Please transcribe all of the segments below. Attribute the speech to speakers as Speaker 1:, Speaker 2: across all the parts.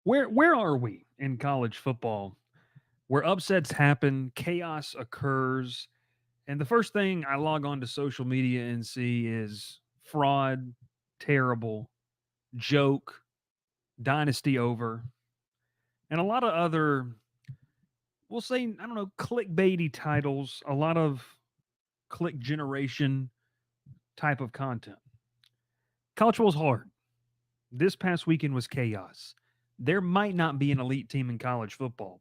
Speaker 1: Where are we in college football? Where upsets happen, chaos occurs, and the first thing I log on to social media and see is fraud, terrible, joke, dynasty over, and a lot of other, we'll say, I don't know, clickbaity titles, a lot of click generation type of content. College football's hard. This past weekend was chaos. There might not be an elite team in college football,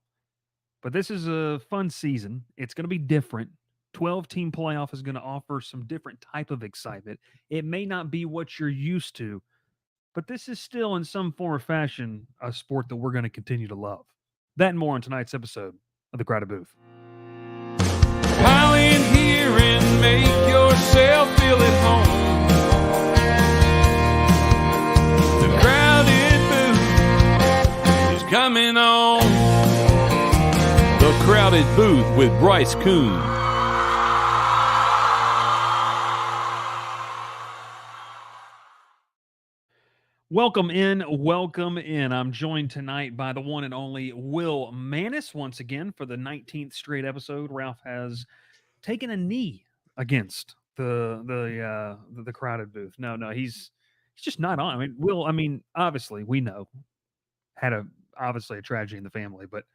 Speaker 1: but this is a fun season. It's going to be different. 12-team playoff is going to offer some different type of excitement. It may not be what you're used to, but this is still in some form or fashion a sport that we're going to continue to love. That and more on tonight's episode of The Crowded Booth.
Speaker 2: Pile in here and make yourself feel at home. The Crowded Booth is coming on. The Crowded Booth with Bryce Koon.
Speaker 1: Welcome in, welcome in. I'm joined tonight by the one and only Will Manis once again for the 19th straight episode. Ralph has taken a knee against the Crowded Booth. No, he's just not on. I mean, Will. I mean, obviously we know had obviously a tragedy in the family, but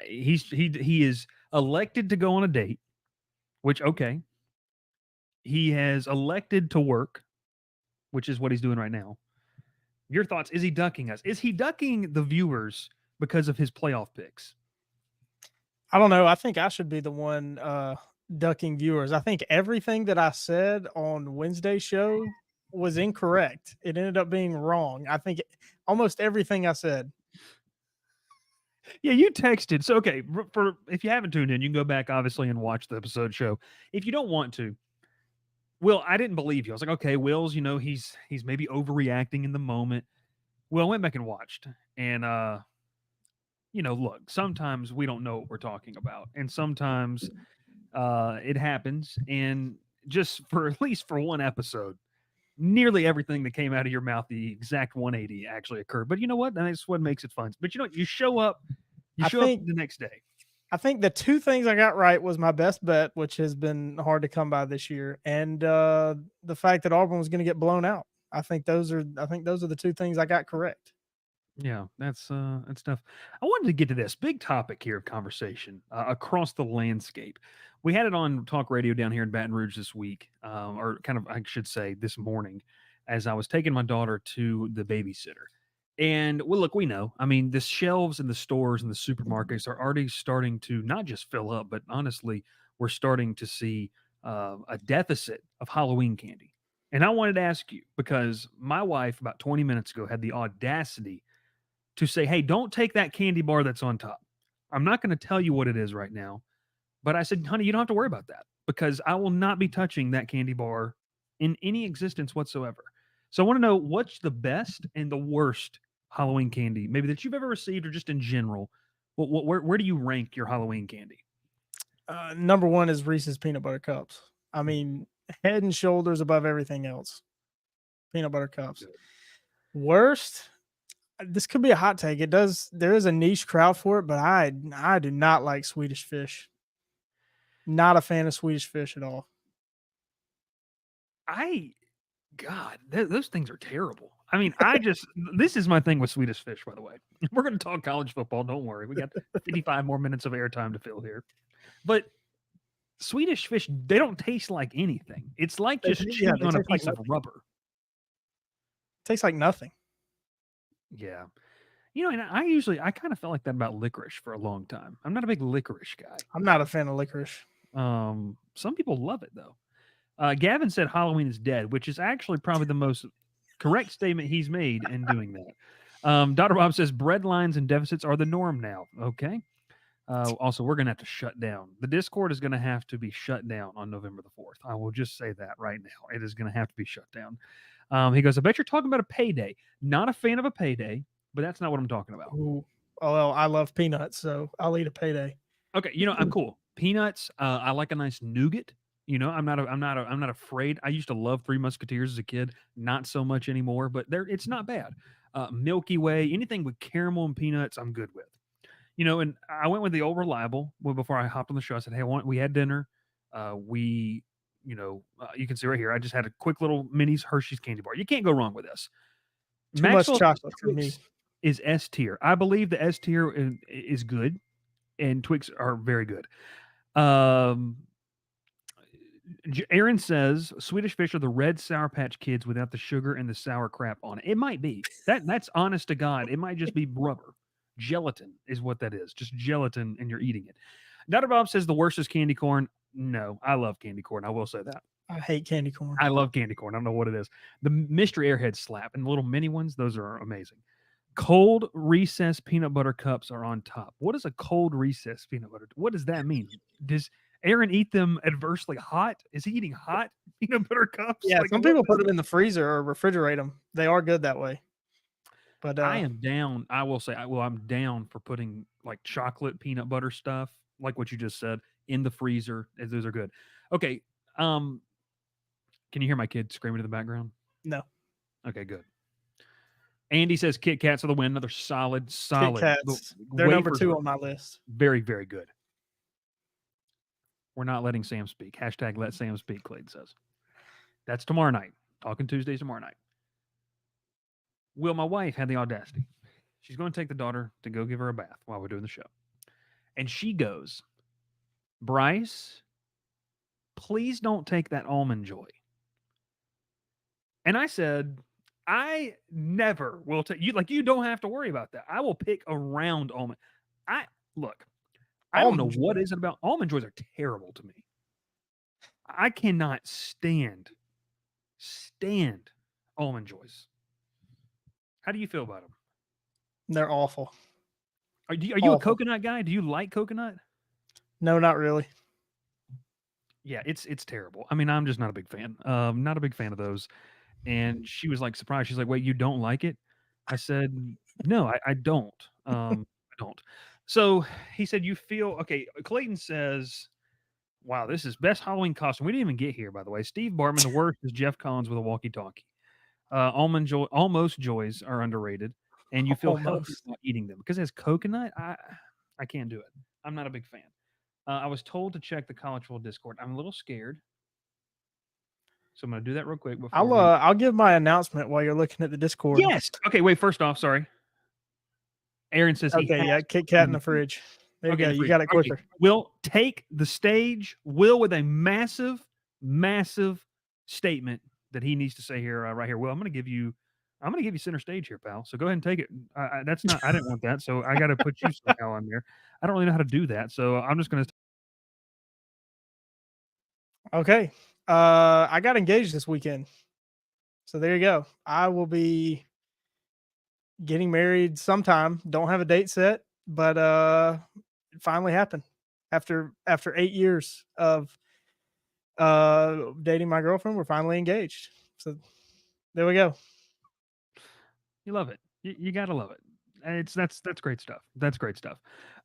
Speaker 1: he is elected to go on a date, which okay. He has elected to work, which is what he's doing right now. Your thoughts? Is he ducking us? Is he ducking the viewers because of his playoff picks?
Speaker 3: I don't know. I think I should be the one ducking viewers. I think everything that I said on Wednesday's show was incorrect. It ended up being wrong. I think almost everything I said.
Speaker 1: Yeah, you texted. So, okay, for if you haven't tuned in, you can go back, obviously, and watch the episode show. If you don't want to, Will, I didn't believe you. I was like, okay, Will's, he's maybe overreacting in the moment. Well, I went back and watched. And, look, sometimes we don't know what we're talking about. And sometimes it happens. And just for at least for one episode, nearly everything that came out of your mouth, the exact 180 actually occurred. But you know what? That's what makes it fun. But you show up up the next day.
Speaker 3: I think the two things I got right was my best bet, which has been hard to come by this year, and the fact that Auburn was going to get blown out. I think those are the two things I got correct.
Speaker 1: Yeah, that's tough. I wanted to get to this big topic here of conversation across the landscape. We had it on talk radio down here in Baton Rouge this week, or kind of, I should say, this morning, as I was taking my daughter to the babysitter. And well, look, we know. I mean, the shelves in the stores and the supermarkets are already starting to not just fill up, but honestly, we're starting to see a deficit of Halloween candy. And I wanted to ask you because my wife about 20 minutes ago had the audacity to say, "Hey, don't take that candy bar that's on top. I'm not going to tell you what it is right now." But I said, "Honey, you don't have to worry about that because I will not be touching that candy bar in any existence whatsoever." So I want to know what's the best and the worst Halloween candy, maybe that you've ever received or just in general. Where do you rank your Halloween candy?
Speaker 3: Number one is Reese's peanut butter cups. I mean, head and shoulders above everything else. Peanut butter cups. Worst, this could be a hot take. There is a niche crowd for it, but I do not like Swedish Fish. Not a fan of Swedish Fish at all.
Speaker 1: God, those things are terrible. I mean, this is my thing with Swedish Fish, by the way. We're going to talk college football. Don't worry. We got 55 more minutes of airtime to fill here. But Swedish Fish, they don't taste like anything. It's like just chewing on a piece of rubber.
Speaker 3: Tastes like nothing.
Speaker 1: Yeah. And I kind of felt like that about licorice for a long time. I'm not a big licorice guy.
Speaker 3: I'm not a fan of licorice.
Speaker 1: Some people love it, though. Gavin said Halloween is dead, which is actually probably the most correct statement he's made in doing that. Dr. Bob says bread lines and deficits are the norm now. Okay. Also, we're going to have to shut down. The Discord is going to have to be shut down on November the 4th. I will just say that right now. It is going to have to be shut down. He goes, I bet you're talking about a payday. Not a fan of a payday, but that's not what I'm talking about.
Speaker 3: Ooh. Oh, well, I love peanuts, so I'll eat a payday.
Speaker 1: Okay. I'm cool. Peanuts. I like a nice nougat. I'm not afraid. I used to love Three Musketeers as a kid, not so much anymore, but it's not bad. Milky Way, anything with caramel and peanuts, I'm good with. And I went with the old reliable. Well, before I hopped on the show, I said, "Hey, we had dinner. You can see right here. I just had a quick little minis Hershey's candy bar. You can't go wrong with this.
Speaker 3: Too much
Speaker 1: Maxwell
Speaker 3: chocolate for me.
Speaker 1: Twix is S tier. I believe the S tier is good, and Twix are very good. Aaron says Swedish Fish are the red Sour Patch Kids without the sugar and the sour crap on it. It might be that's honest to God. It might just be rubber. Gelatin is what that is. Just gelatin, and you're eating it. Dr. Bob says the worst is candy corn. No, I love candy corn. I will say that.
Speaker 3: I hate candy corn.
Speaker 1: I love candy corn. I don't know what it is. The mystery airheads slap, and the little mini ones, those are amazing. Cold recess peanut butter cups are on top. What is a cold recess peanut butter? What does that mean? Does Aaron eat them adversely hot? Is he eating hot peanut butter cups?
Speaker 3: Yeah, some people put them in the freezer or refrigerate them. They are good that way. But
Speaker 1: I am down. I will say, I'm down for putting like chocolate peanut butter stuff, like what you just said, in the freezer. Those are good. Okay. Can you hear my kid screaming in the background?
Speaker 3: No.
Speaker 1: Okay, good. Andy says Kit Kats are the win. Another solid.
Speaker 3: Kit Kats. They're number 2 on my list.
Speaker 1: Very, very good. We're not letting Sam speak. Hashtag let Sam speak, Clayton says. That's tomorrow night. Talking Tuesdays tomorrow night. Will, my wife, had the audacity. She's going to take the daughter to go give her a bath while we're doing the show. And she goes, Bryce, please don't take that Almond Joy. And I said, I never will take you. Like, you don't have to worry about that. I will pick around almond. I don't know what is it about. Almond Joys are terrible to me. I cannot stand Almond Joys. How do you feel about them?
Speaker 3: They're awful.
Speaker 1: Are you a coconut guy? Do you like coconut?
Speaker 3: No, not really.
Speaker 1: Yeah, it's terrible. I mean, I'm just not a big fan. Not a big fan of those. And she was like surprised. She's like, "Wait, you don't like it?" I said, "No, I don't. I don't." So he said, "You feel okay?" Clayton says, "Wow, this is best Halloween costume." We didn't even get here, by the way. Steve Bartman, the worst is Jeff Collins with a walkie-talkie. Almost Joys are underrated, and you feel healthy while eating them because it has coconut. I can't do it. I'm not a big fan. I was told to check the College Football Discord. I'm a little scared, so I'm going to do that real quick.
Speaker 3: I'll give my announcement while you're looking at the Discord.
Speaker 1: Yes. Okay. Wait. First off, sorry. Aaron says
Speaker 3: Kit Kat in the fridge. There you go. You got it quicker.
Speaker 1: Will take the stage. Will with a massive statement that he needs to say here, right here. Will, I'm going to give you center stage here, pal. So go ahead and take it. I didn't want that. So I got to put you somehow on there. I don't really know how to do that. So I'm just going to.
Speaker 3: Okay. I got engaged this weekend. So there you go. I will be getting married sometime. Don't have a date set, but it finally happened after 8 years of dating my girlfriend. We're finally engaged. So there we go.
Speaker 1: You love it. You gotta love it. That's great stuff. That's great stuff.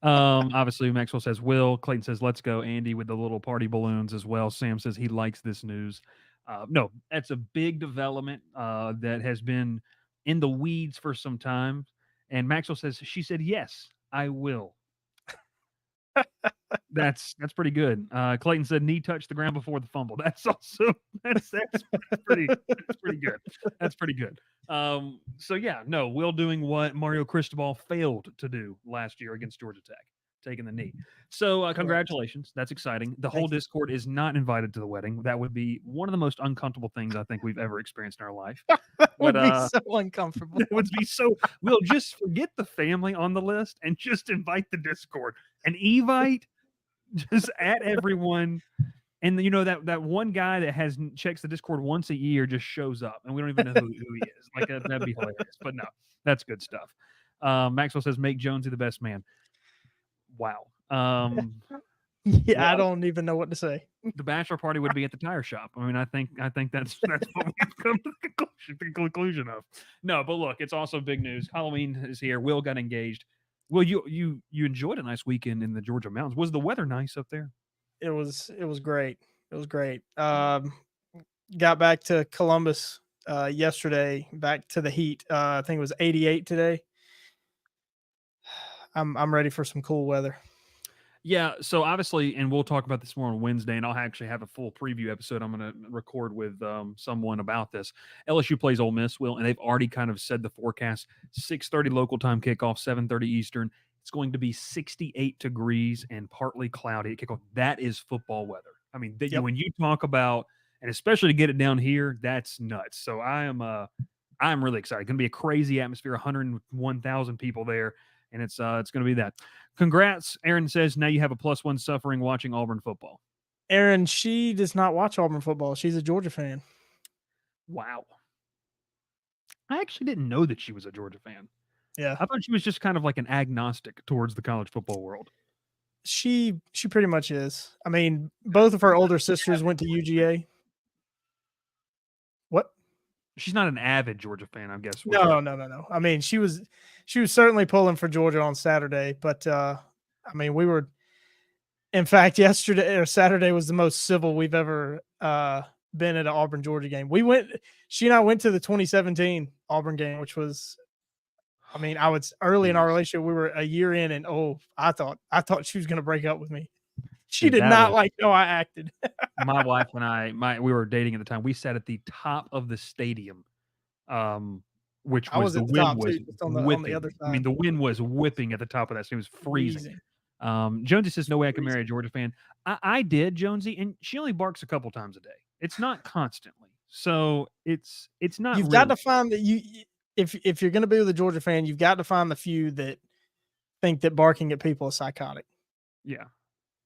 Speaker 1: Obviously, Maxwell says will. Clayton says let's go. Andy with the little party balloons as well. Sam says he likes this news. No, that's a big development that has been in the weeds for some time. And Maxwell says she said yes, I will. That's pretty good. Clayton said knee touched the ground before the fumble. That's also that's pretty good. That's pretty good. So yeah, no, Will doing what Mario Cristobal failed to do last year against Georgia Tech, taking the knee. So congratulations. That's exciting. The whole Discord is not invited to the wedding. That would be one of the most uncomfortable things I think we've ever experienced in our life.
Speaker 3: Would be so uncomfortable.
Speaker 1: It would be so. We'll just forget the family on the list and just invite the Discord. An Evite, just at everyone. And that one guy that checks the Discord once a year just shows up, and we don't even know who he is. Like that'd be hilarious. But no, that's good stuff. Maxwell says make Jonesy the best man. Wow.
Speaker 3: Yeah, I don't even know what to say.
Speaker 1: The bachelor party would be at the tire shop. I mean, I think that's what we've come to the conclusion of. No, but look, it's also big news. Halloween is here. Will got engaged. Will, you enjoyed a nice weekend in the Georgia mountains. Was the weather nice up there?
Speaker 3: It was great. It was great. Got back to Columbus yesterday back to the heat. I think it was 88 today. I'm ready for some cool weather.
Speaker 1: Yeah, so obviously, and we'll talk about this more on Wednesday, and I'll actually have a full preview episode I'm going to record with someone about this. LSU plays Ole Miss, Will, and they've already kind of said the forecast: 6:30 local time kickoff, 7:30 Eastern. It's going to be 68 degrees and partly cloudy at kickoff. That is football weather. I mean, when you talk about, and especially to get it down here, that's nuts. So I'm really excited. Going to be a crazy atmosphere, 101,000 people there, and it's going to be that. Congrats, Aaron says. Now you have a +1 suffering watching Auburn football.
Speaker 3: Aaron, she does not watch Auburn football. She's a Georgia fan.
Speaker 1: Wow. I actually didn't know that she was a Georgia fan.
Speaker 3: Yeah.
Speaker 1: I thought she was just kind of like an agnostic towards the college football world.
Speaker 3: She pretty much is. I mean, both of her older sisters went to UGA. What?
Speaker 1: She's not an avid Georgia fan, I guess.
Speaker 3: No. I mean, she was certainly pulling for Georgia on Saturday, but I mean, we were. In fact, yesterday or Saturday was the most civil we've ever been at an Auburn Georgia game. She and I went to the 2017 Auburn game, which was, I mean, I was early in our relationship. We were a year in, and I thought she was going to break up with me. She did not like how I acted.
Speaker 1: My wife and we were dating at the time. We sat at the top of the stadium, which was the wind was whipping. On the other side. I mean, the wind was whipping at the top of that. So it was freezing. Jonesy says, no way I can marry a Georgia fan. I did, Jonesy, and she only barks a couple times a day. It's not constantly. So it's not.
Speaker 3: You've got to find that if you're going to be with a Georgia fan, you've got to find the few that think that barking at people is psychotic.
Speaker 1: Yeah.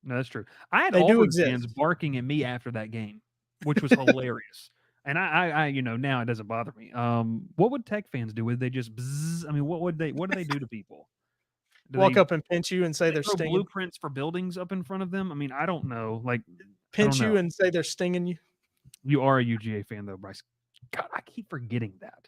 Speaker 1: No, that's true. I had Auburn fans barking at me after that game, which was hilarious. And I now it doesn't bother me. What would Tech fans do? Would they just bzz? I mean, what do they do to people?
Speaker 3: Walk up and pinch you and say they're stinging.
Speaker 1: Blueprints for buildings up in front of them. I mean, I don't know. Like
Speaker 3: pinch you and say they're stinging you.
Speaker 1: You are a UGA fan though, Bryce. God, I keep forgetting that.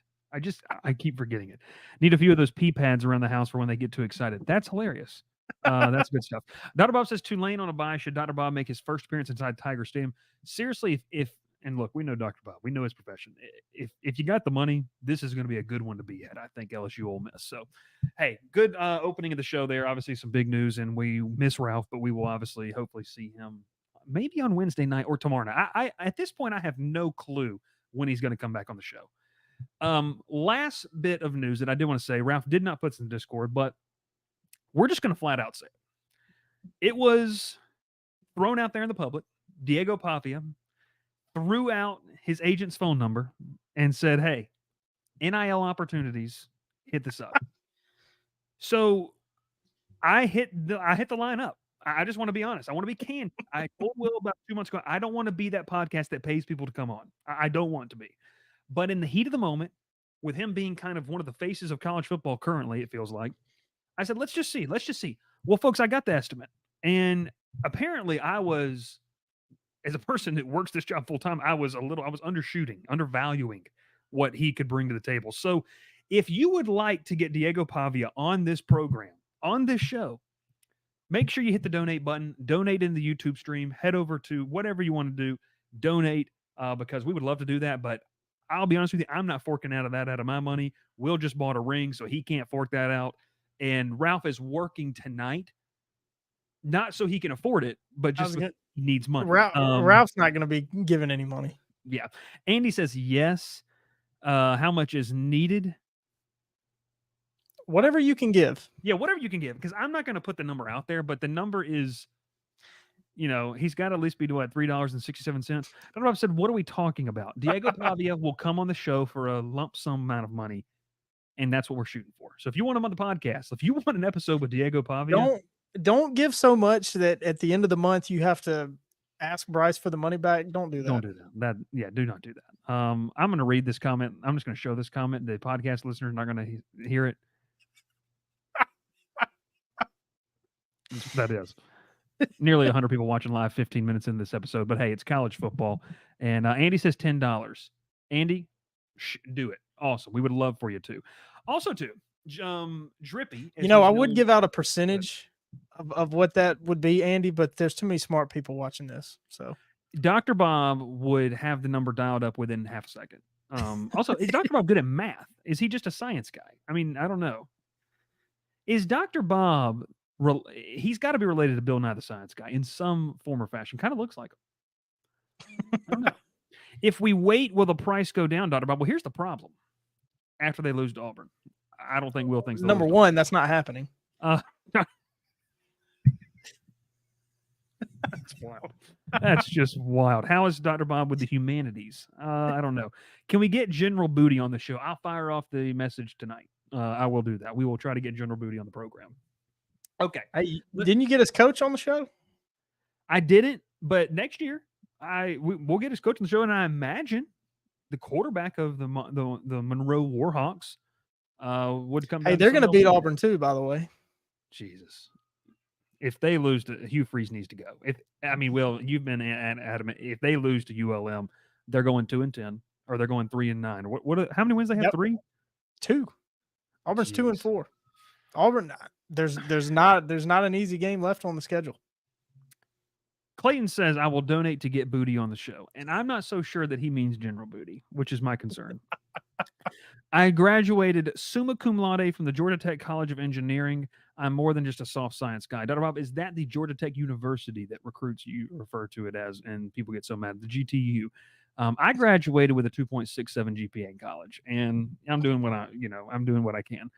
Speaker 1: I keep forgetting it. Need a few of those pee pads around the house for when they get too excited. That's hilarious. That's good stuff. Dr. Bob says Tulane on a bye. Should Dr. Bob make his first appearance inside Tiger Stadium? Seriously, if and look, we know Dr. Bob. We know his profession. If you got the money, this is going to be a good one to be at. I think LSU Ole Miss. So, hey, good opening of the show there. Obviously, some big news, and we miss Ralph, but we will obviously hopefully see him maybe on Wednesday night or tomorrow night. I at this point, I have no clue when he's going to come back on the show. Last bit of news that I did want to say, Ralph did not put in the Discord, but we're just going to flat out say it was thrown out there in the public. Diego Pavia threw out his agent's phone number and said, hey, NIL opportunities, hit this up. So I hit the line up. I just want to be honest. I want to be candid. I told Will about 2 months ago, I don't want to be that podcast that pays people to come on. I don't want to be. But in the heat of the moment, with him being kind of one of the faces of college football currently, it feels like, I said, let's just see. Well, folks, I got the estimate. And apparently I was, as a person that works this job full time, I was undervaluing what he could bring to the table. So if you would like to get Diego Pavia on this program, on this show, make sure you hit the donate button, donate in the YouTube stream, head over to whatever you want to do, donate, because we would love to do that. But I'll be honest with you, I'm not forking out of my money. Will just bought a ring, so he can't fork that out. And Ralph is working tonight, not so he can afford it, but just he needs money.
Speaker 3: Ralph's not going to be giving any money.
Speaker 1: Yeah. Andy says yes. How much is needed?
Speaker 3: Whatever you can give.
Speaker 1: Yeah, whatever you can give, because I'm not going to put the number out there, but the number is, he's got to at least be to what, $3.67. Dr. Rob said, what are we talking about? Diego Pavia will come on the show for a lump sum amount of money. And that's what we're shooting for. So if you want him on the podcast, if you want an episode with Diego Pavia,
Speaker 3: don't give so much that at the end of the month you have to ask Bryce for the money back. Don't do that.
Speaker 1: Don't do that. Do not do that. I'm going to read this comment. I'm just going to show this comment. The podcast listeners are not going to hear it. That is nearly 100 people watching live 15 minutes in this episode. But hey, it's college football. And Andy says $10. Andy, do it. Awesome. We would love for you to. Also, too, Drippy.
Speaker 3: I would give out a percentage of what that would be, Andy, but there's too many smart people watching this. So
Speaker 1: Dr. Bob would have the number dialed up within half a second. Also, is Dr. Bob good at math? Is he just a science guy? I mean, I don't know. Is Dr. Bob? He's got to be related to Bill Nye the Science Guy in some form or fashion. Kind of looks like him. I don't know. If we wait, will the price go down, Dr. Bob? Well, here's the problem. After they lose to Auburn, I don't think Will thinks they'll
Speaker 3: Number
Speaker 1: lose
Speaker 3: one, that's not happening.
Speaker 1: That's wild. That's just wild. How is Dr. Bob with the humanities? I don't know. Can we get General Booty on the show? I'll fire off the message tonight. I will do that. We will try to get General Booty on the program. Okay.
Speaker 3: Hey, didn't you get his coach on the show?
Speaker 1: I didn't, but next year we'll get his coach on the show, and I imagine the quarterback of the Monroe Warhawks would come.
Speaker 3: Hey, they're going to beat Auburn too, by the way.
Speaker 1: Jesus. If they lose to Hugh Freeze needs to go. Will, you've been adamant. If they lose to ULM, they're going 2-10, or they're going 3-9. What? How many wins they have? 3,
Speaker 3: 2. Auburn's 2-4. Auburn. There's not an easy game left on the schedule.
Speaker 1: Clayton says, I will donate to get Booty on the show. And I'm not so sure that he means General Booty, which is my concern. I graduated summa cum laude from the Georgia Tech College of Engineering. I'm more than just a soft science guy. Dr. Bob, is that the Georgia Tech University that recruits you refer to it as, and people get so mad? The GTU. I graduated with a 2.67 GPA in college, and I'm doing what I can.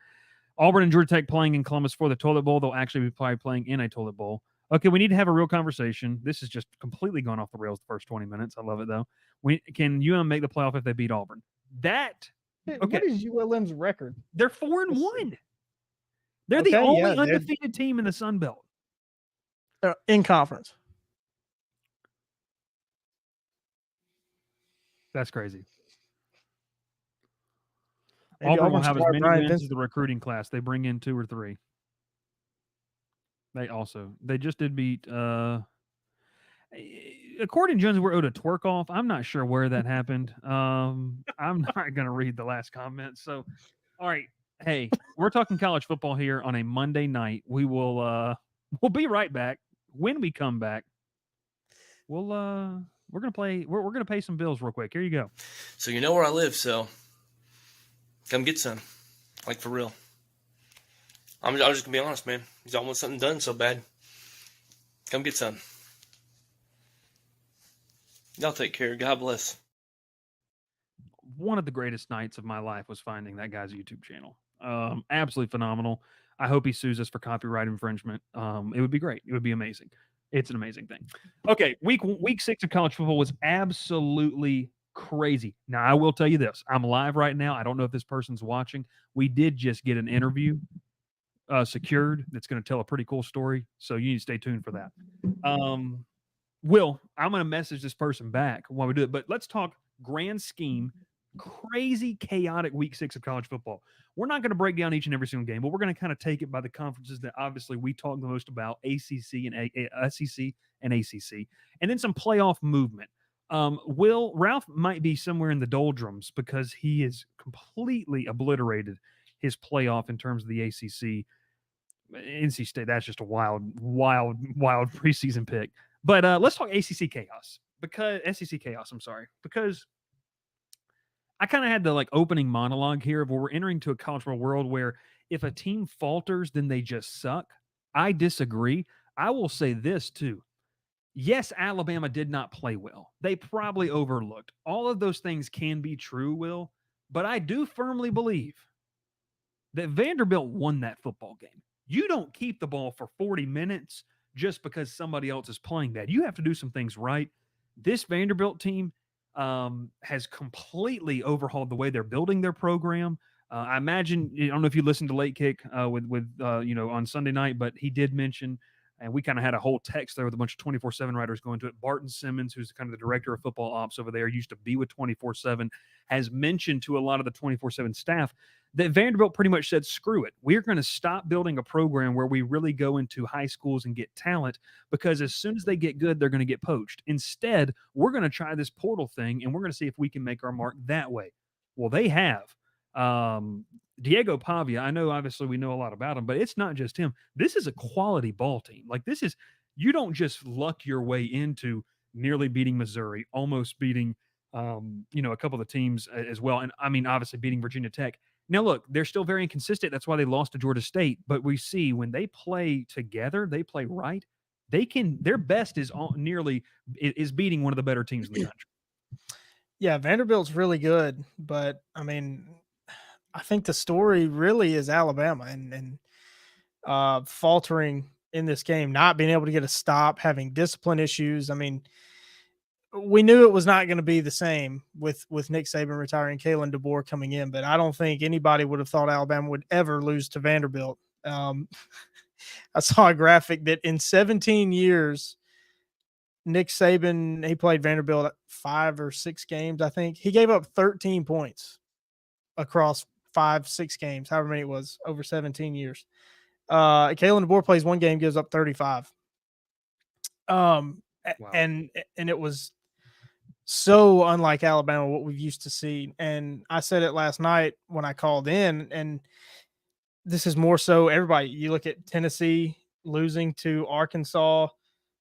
Speaker 1: Auburn and Georgia Tech playing in Columbus for the Toilet Bowl. They'll actually be probably playing in a Toilet Bowl. Okay, we need to have a real conversation. This has just completely gone off the rails the first 20 minutes. I love it, though. Can UM make the playoff if they beat Auburn? Okay.
Speaker 3: What is ULM's record?
Speaker 1: They're 4-1. They're the only undefeated team in the Sun Belt.
Speaker 3: In conference.
Speaker 1: That's crazy.
Speaker 3: Maybe
Speaker 1: Auburn will have as many wins as the recruiting class. They bring in 2 or 3. They just did beat according to Jones, we're owed a twerk off. I'm not sure where that happened. I'm not gonna read the last comment. So all right. Hey, we're talking college football here on a Monday night. We'll be right back. When we come back, we're gonna pay some bills real quick. Here you go.
Speaker 4: So you know where I live, so come get some. Like for real. I'm just gonna be honest, man. He's almost something done so bad. Come get some. Y'all take care. God bless.
Speaker 1: One of the greatest nights of my life was finding that guy's YouTube channel. Absolutely phenomenal. I hope he sues us for copyright infringement. It would be great. It would be amazing. It's an amazing thing. Okay, week 6 of college football was absolutely crazy. Now, I will tell you this. I'm live right now. I don't know if this person's watching. We did just get an interview secured that's going to tell a pretty cool story, so you need to stay tuned for that. Will, I'm going to message this person back while we do it, but let's talk grand scheme, crazy, chaotic week 6 of college football. We're not going to break down each and every single game, but we're going to kind of take it by the conferences that obviously we talk the most about, ACC and SEC and ACC, and then some playoff movement. Ralph might be somewhere in the doldrums because he has completely obliterated his playoff in terms of the ACC. NC State, that's just a wild preseason pick. But let's talk ACC chaos. SEC chaos, because I kind of had the opening monologue here of where we're entering to a college football world where if a team falters, then they just suck. I disagree. I will say this too. Yes, Alabama did not play well. They probably overlooked. All of those things can be true, Will, but I do firmly believe that Vanderbilt won that football game. You don't keep the ball for 40 minutes just because somebody else is playing bad. You have to do some things right. This Vanderbilt team has completely overhauled the way they're building their program. I imagine, I don't know if you listened to Late Kick on Sunday night, but he did mention, and we kind of had a whole text there with a bunch of 24/7 writers going to it. Barton Simmons, who's kind of the director of football ops over there, used to be with 24/7, has mentioned to a lot of the 24/7 staff that Vanderbilt pretty much said, screw it. We're going to stop building a program where we really go into high schools and get talent, because as soon as they get good, they're going to get poached. Instead, we're going to try this portal thing, and we're going to see if we can make our mark that way. Well, they have. Diego Pavia, I know obviously we know a lot about him, but it's not just him. This is a quality ball team. You don't just luck your way into nearly beating Missouri, almost beating A couple of the teams as well. And I mean, obviously beating Virginia Tech. Now, look, they're still very inconsistent. That's why they lost to Georgia State. But we see when they play together, they play right. Their best is nearly is beating one of the better teams in the country.
Speaker 3: Yeah, Vanderbilt's really good, but I mean, I think the story really is Alabama and faltering in this game, not being able to get a stop, having discipline issues. I mean, we knew it was not going to be the same with Nick Saban retiring, Kalen DeBoer coming in, but I don't think anybody would have thought Alabama would ever lose to Vanderbilt. I saw a graphic that in 17 years, Nick Saban, he played Vanderbilt 5 or 6 games, I think. He gave up 13 points across 5-6 games, however many it was, over 17 years. Kalen DeBoer plays 1 game, gives up 35. Wow. And it was so unlike Alabama, what we've used to see. And I said it last night when I called in, and this is more so everybody. You look at Tennessee losing to Arkansas,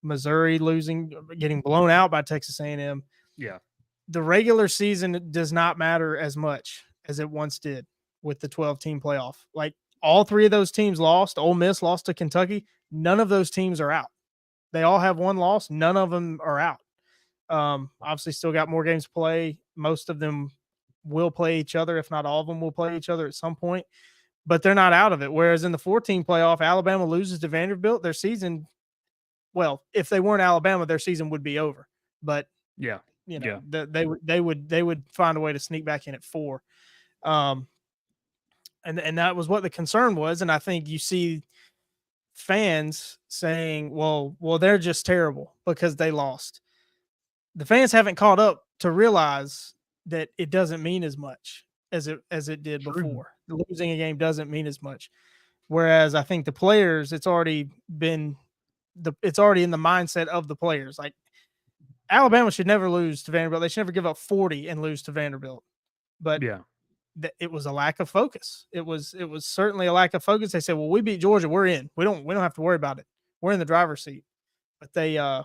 Speaker 3: Missouri losing, getting blown out by Texas A&M.
Speaker 1: Yeah.
Speaker 3: The regular season does not matter as much as it once did with the 12-team playoff. Like, all 3 of those teams lost. Ole Miss lost to Kentucky. None of those teams are out. They all have 1 loss. None of them are out. Obviously still got more games to play. Most of them will play each other. If not all of them will play each other at some point, but they're not out of it. Whereas in the 14 playoff, Alabama loses to Vanderbilt, their season, well, if they weren't Alabama, their season would be over, but
Speaker 1: yeah,
Speaker 3: they would find a way to sneak back in at 4. And that was what the concern was. And I think you see fans saying, well, they're just terrible because they lost. The fans haven't caught up to realize that it doesn't mean as much as it did before. Losing a game doesn't mean as much. Whereas I think the players, it's already in the mindset of the players. Like, Alabama should never lose to Vanderbilt. They should never give up 40 and lose to Vanderbilt. But yeah, it was a lack of focus. It was certainly a lack of focus. They said, well, we beat Georgia, we're in. We don't have to worry about it. We're in the driver's seat. But they I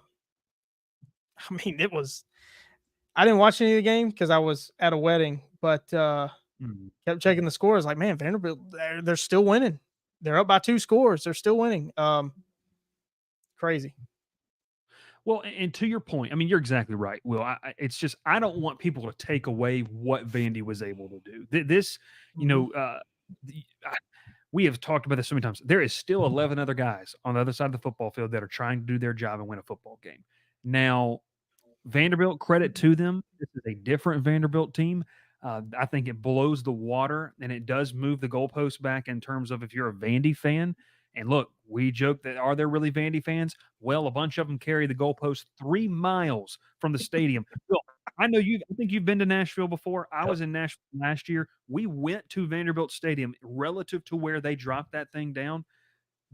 Speaker 3: mean, I didn't watch any of the game because I was at a wedding, but kept checking the scores. Like, man, Vanderbilt, they're still winning. They're up by 2 scores. They're still winning. Crazy.
Speaker 1: Well, and to your point, I mean, you're exactly right, Will. It's just, I don't want people to take away what Vandy was able to do. This, we have talked about this so many times. There is still 11 other guys on the other side of the football field that are trying to do their job and win a football game. Now, Vanderbilt, credit to them. This is a different Vanderbilt team. I think it blows the water, and it does move the goalposts back in terms of if you're a Vandy fan. And look, we joke that, are there really Vandy fans? Well, a bunch of them carry the goalpost 3 miles from the stadium. Bill, I think you've been to Nashville before. I was in Nashville last year. We went to Vanderbilt Stadium relative to where they dropped that thing down.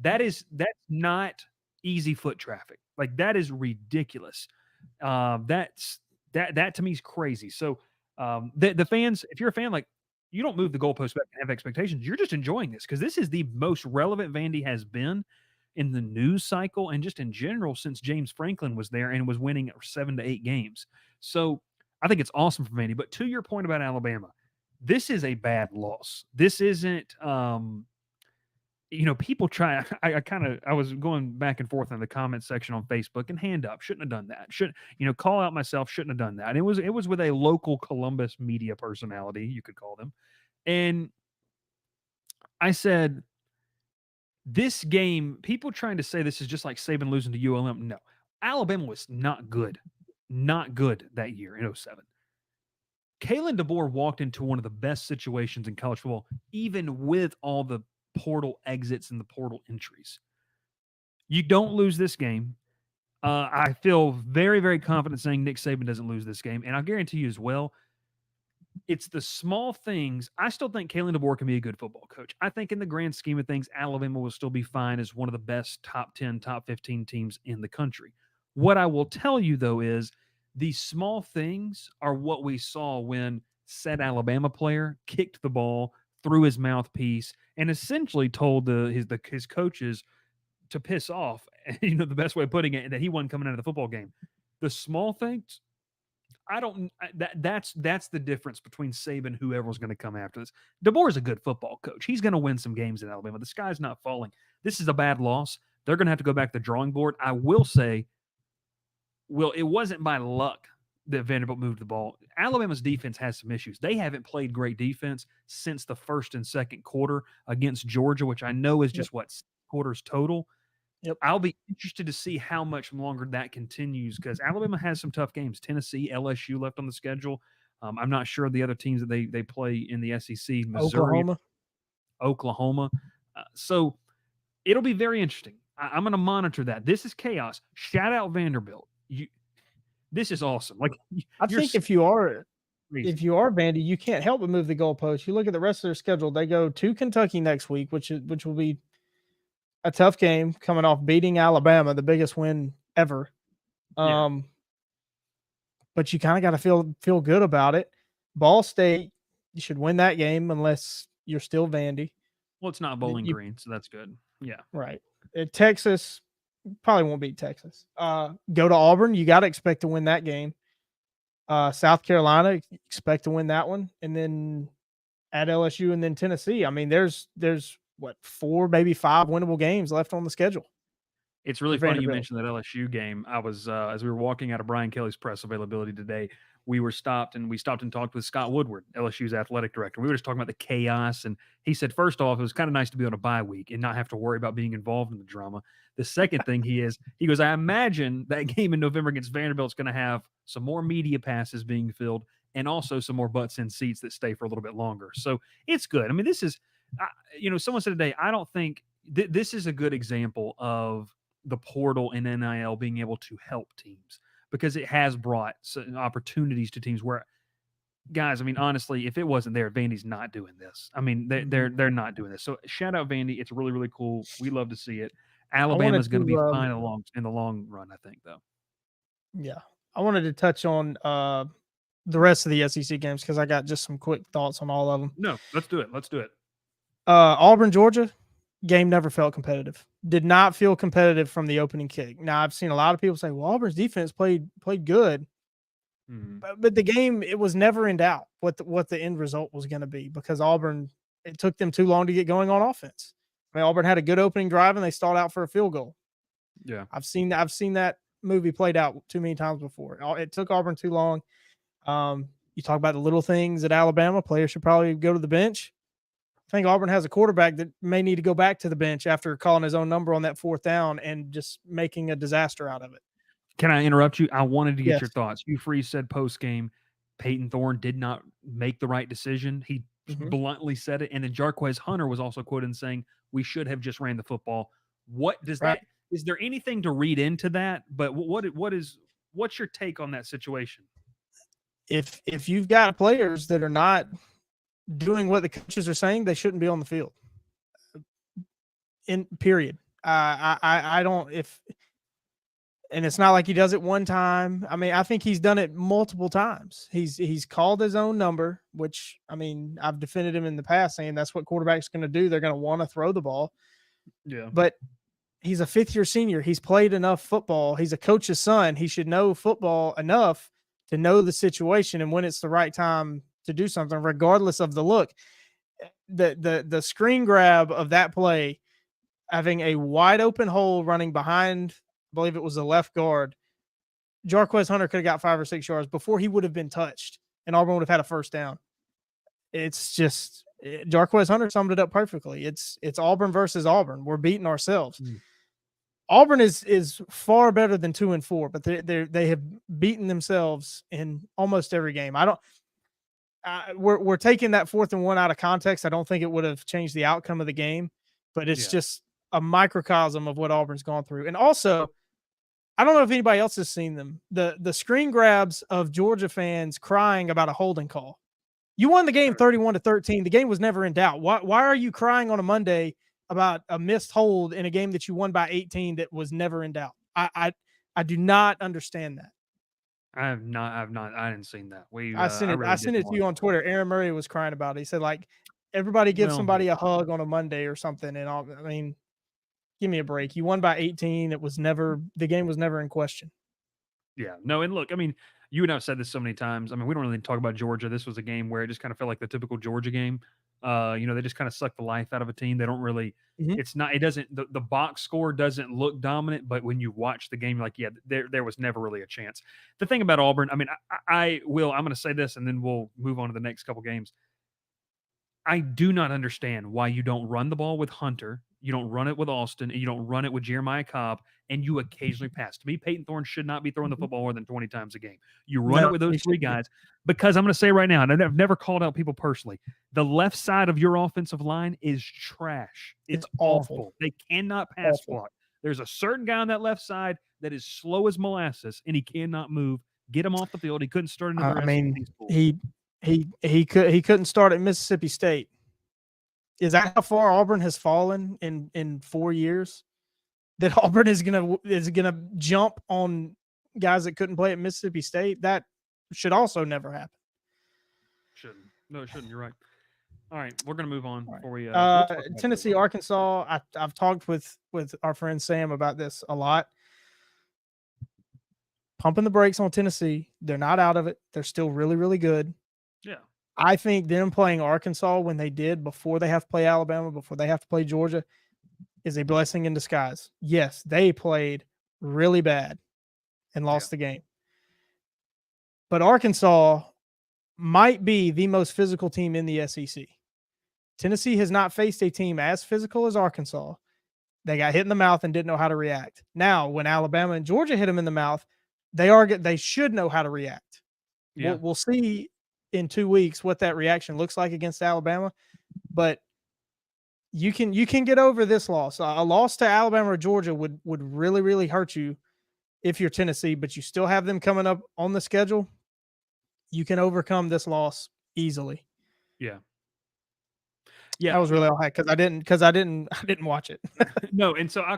Speaker 1: That's not easy foot traffic. Like, that is ridiculous. That to me is crazy. So the fans, if you're a fan, like, you don't move the goalpost back and have expectations. You're just enjoying this because this is the most relevant Vandy has been in the news cycle and just in general since James Franklin was there and was winning 7 to 8 games. So I think it's awesome for Vandy. But to your point about Alabama, this is a bad loss. This isn't people try. I was going back and forth in the comment section on Facebook and hand up. Shouldn't have done that. Call out myself. Shouldn't have done that. And it was with a local Columbus media personality, you could call them. And I said, this game, people trying to say this is just like Saban losing to ULM. No, Alabama was not good that year in 07. Kalen DeBoer walked into one of the best situations in college football, even with all the portal exits and the portal entries. You don't lose this game. I feel very, very confident saying Nick Saban doesn't lose this game. And I'll guarantee you as well, it's the small things. I still think Kalen DeBoer can be a good football coach. I think in the grand scheme of things, Alabama will still be fine as one of the best top 10, top 15 teams in the country. What I will tell you, though, is these small things are what we saw when said Alabama player kicked the ball through his mouthpiece and essentially told his coaches to piss off. The best way of putting it, that he wasn't coming out of the football game. The small things, I don't. That's the difference between Saban and whoever's going to come after this. DeBoer is a good football coach. He's going to win some games in Alabama. The sky's not falling. This is a bad loss. They're going to have to go back to the drawing board. I will say, it wasn't by luck that Vanderbilt moved the ball. Alabama's defense has some issues. They haven't played great defense since the first and second quarter against Georgia, which I know is just what, 6 quarters total.
Speaker 3: Yep.
Speaker 1: I'll be interested to see how much longer that continues because Alabama has some tough games. Tennessee, LSU left on the schedule. I'm not sure the other teams that they play in the SEC. Missouri, Oklahoma. So it'll be very interesting. I'm going to monitor that. This is chaos. Shout out Vanderbilt. This is awesome. Like
Speaker 3: I think if you are Vandy, you can't help but move the goalpost. You look at the rest of their schedule. They go to Kentucky next week, which will be a tough game, coming off beating Alabama, the biggest win ever. But you kind of got to feel good about it. Ball State, you should win that game unless you're still Vandy.
Speaker 1: Well, it's not Bowling Green, so that's good. Yeah,
Speaker 3: right. Texas probably won't beat Texas. Go to Auburn, you got to expect to win that game. South Carolina, expect to win that one, and then at LSU and then Tennessee. I mean, there's what, 4, maybe 5 winnable games left on the schedule.
Speaker 1: It's really funny you mentioned that LSU game. I was as we were walking out of Brian Kelly's press availability today, we stopped and talked with Scott Woodward, LSU's athletic director. We were just talking about the chaos, and he said, first off, it was kind of nice to be on a bye week and not have to worry about being involved in the drama. The second thing he goes, I imagine that game in November against Vanderbilt is going to have some more media passes being filled and also some more butts in seats that stay for a little bit longer. So it's good. I mean, this is, someone said today, I don't think this is a good example of the portal and NIL being able to help teams because it has brought opportunities to teams where, guys, I mean, honestly, if it wasn't there, Vandy's not doing this. I mean, they're not doing this. So shout out Vandy. It's really, really cool. We love to see it. Alabama's going to be fine in the long run, I think, though.
Speaker 3: Yeah. I wanted to touch on the rest of the SEC games because I got just some quick thoughts on all of them.
Speaker 1: No, let's do it.
Speaker 3: Auburn, Georgia, game never felt competitive. Did not feel competitive from the opening kick. Now, I've seen a lot of people say, well, Auburn's defense played good. But the game, it was never in doubt what the end result was going to be because Auburn, it took them too long to get going on offense. I mean, Auburn had a good opening drive and they stalled out for a field goal.
Speaker 1: Yeah.
Speaker 3: I've seen that movie played out too many times before. It took Auburn too long. You talk about the little things at Alabama, players should probably go to the bench. I think Auburn has a quarterback that may need to go back to the bench after calling his own number on that 4th down and just making a disaster out of it.
Speaker 1: Can I interrupt you? I wanted to get your thoughts. Hugh Freeze said post-game, Peyton Thorne did not make the right decision. He bluntly said it. And then Jarquez Hunter was also quoted saying, we should have just ran the football. What does that – is there anything to read into that? But what's your take on that situation?
Speaker 3: If you've got players that are not doing what the coaches are saying, they shouldn't be on the field. Period. I don't – and it's not like he does it one time. I mean, I think he's done it multiple times. He's called his own number, which, I mean, I've defended him in the past saying that's what quarterback's going to do. They're going to want to throw the ball.
Speaker 1: Yeah.
Speaker 3: But he's a 5th-year senior. He's played enough football. He's a coach's son. He should know football enough to know the situation and when it's the right time to do something, regardless of the look. The screen grab of that play, having a wide open hole running behind, I believe it was the left guard, Jarquez Hunter could have got 5 or 6 yards before he would have been touched, and Auburn would have had a 1st down. It's just Jarquez Hunter summed it up perfectly. It's Auburn versus Auburn. We're beating ourselves. Auburn is far better than 2-4, but they have beaten themselves in almost every game. We're taking that 4th and 1 out of context. I don't think it would have changed the outcome of the game, but it's just a microcosm of what Auburn's gone through. And also, I don't know if anybody else has seen them. The screen grabs of Georgia fans crying about a holding call. You won the game 31-13. The game was never in doubt. Why are you crying on a Monday about a missed hold in a game that you won by 18 that was never in doubt? I do not understand that.
Speaker 1: I didn't seen that.
Speaker 3: I sent it to you on Twitter. Aaron Murray was crying about it. He said, like, everybody give somebody a hug on a Monday or something. And I mean, give me a break. You won by 18. The game was never in question.
Speaker 1: Yeah, no. And look, I mean, You and I've said this so many times. I mean, we don't really talk about Georgia. This was a game where it just kind of felt like the typical Georgia game. They just kind of suck the life out of a team. They don't really.
Speaker 3: Mhm.
Speaker 1: It's not. It doesn't. The box score doesn't look dominant, but when you watch the game, you're like, yeah, there was never really a chance. The thing about Auburn, I mean, I will. I'm going to say this, and then we'll move on to the next couple games. I do not understand why you don't run the ball with Hunter, you don't run it with Austin, and you don't run it with Jeremiah Cobb, and you occasionally pass. To me, Peyton Thorne should not be throwing the football more than 20 times a game. You run it with
Speaker 3: he
Speaker 1: those three
Speaker 3: shouldn't be.
Speaker 1: guys because I'm going to say right now, and I've never called out people personally, the left side of your offensive line is trash. It's awful. They cannot pass block. There's a certain guy on that left side that is slow as molasses, and he cannot move. Get him off the field. He couldn't start another
Speaker 3: I mean,
Speaker 1: SEC school.
Speaker 3: he couldn't start at Mississippi State. Is that how far Auburn has fallen in 4 years? That Auburn is gonna jump on guys that couldn't play at Mississippi State? That should also never happen.
Speaker 1: Shouldn't. No, it shouldn't. You're right. All right, we're gonna move on before we.
Speaker 3: Tennessee, Arkansas. I've talked with our friend Sam about this a lot. Pumping the brakes on Tennessee. They're not out of it. They're still really, really good.
Speaker 1: Yeah.
Speaker 3: I think them playing Arkansas when they did before they have to play Alabama, before they have to play Georgia, is a blessing in disguise. Yes, they played really bad and lost the game. But Arkansas might be the most physical team in the SEC. Tennessee has not faced a team as physical as Arkansas. They got hit in the mouth and didn't know how to react. Now, when Alabama and Georgia hit them in the mouth, they should know how to react.
Speaker 1: Yeah.
Speaker 3: We'll see in 2 weeks what that reaction looks like against Alabama, but you can get over this loss. A loss to Alabama or Georgia would really, really hurt you if you're Tennessee, but you still have them coming up on the schedule. You can overcome this loss easily.
Speaker 1: Yeah.
Speaker 3: That was really all I had because I didn't watch it.
Speaker 1: No, and so I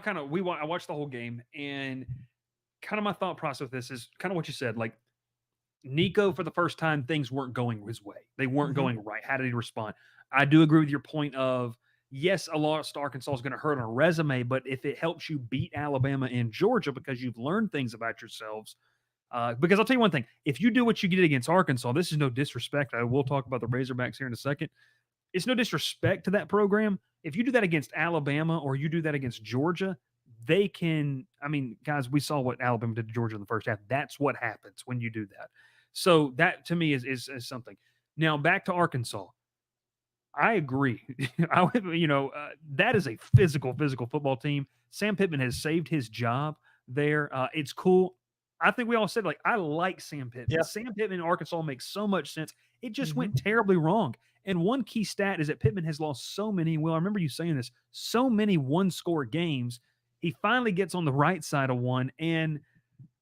Speaker 1: watched the whole game, and kind of my thought process with this is kind of what you said. Like, Nico, for the first time, things weren't going his way. They weren't going right. How did he respond? I do agree with your point of, yes, a loss to Arkansas is going to hurt on a resume, but if it helps you beat Alabama and Georgia because you've learned things about yourselves, because I'll tell you one thing, if you do what you did against Arkansas, this is no disrespect. I will talk about the Razorbacks here in a second. It's no disrespect to that program. If you do that against Alabama or you do that against Georgia, they can, I mean, guys, we saw what Alabama did to Georgia in the first half. That's what happens when you do that. So that to me is something. Now back to Arkansas. I agree. That is a physical football team. Sam Pittman has saved his job there. It's cool. I think we all said, like, I like Sam Pittman.
Speaker 3: Yeah.
Speaker 1: Sam Pittman in Arkansas makes so much sense. It just went terribly wrong. And one key stat is that Pittman has lost so many, Will, I remember you saying this, so many one-score games. He finally gets on the right side of one. And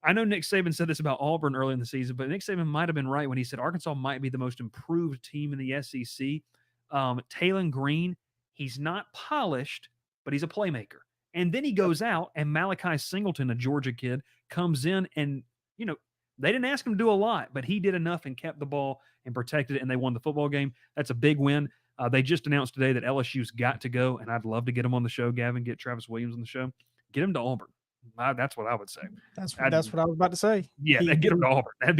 Speaker 1: I know Nick Saban said this about Auburn early in the season, but Nick Saban might have been right when he said Arkansas might be the most improved team in the SEC. Taylon Green, he's not polished, but he's a playmaker. And then he goes out, and Malachi Singleton, a Georgia kid, comes in, and, they didn't ask him to do a lot, but he did enough and kept the ball and protected it, and they won the football game. That's a big win. They just announced today that LSU's got to go, and I'd love to get him on the show, Gavin, get Travis Williams on the show. Get him to Auburn. That's what I would say.
Speaker 3: That's what I was about to say.
Speaker 1: Yeah, get him to Auburn. That'd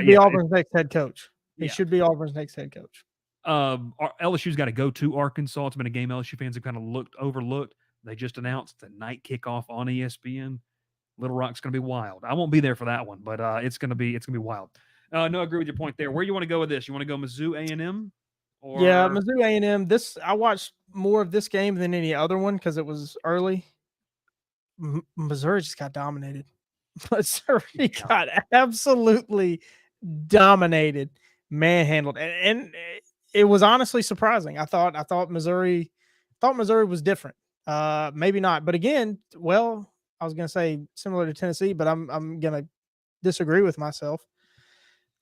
Speaker 1: be
Speaker 3: Auburn's next head coach. He should be Auburn's next head coach.
Speaker 1: LSU's got to go to Arkansas. It's been a game LSU fans have kind of overlooked. They just announced the night kickoff on ESPN. Little Rock's going to be wild. I won't be there for that one, but it's going to be wild. No, I agree with your point there. Where you want to go with this? You want to go Mizzou A&M?
Speaker 3: Yeah, Mizzou A&M. I watched more of this game than any other one because it was early. Missouri just got dominated. Missouri got absolutely dominated, manhandled, and it was honestly surprising. I thought Missouri was different. Maybe not, but again, well, I was going to say similar to Tennessee, but I'm going to disagree with myself.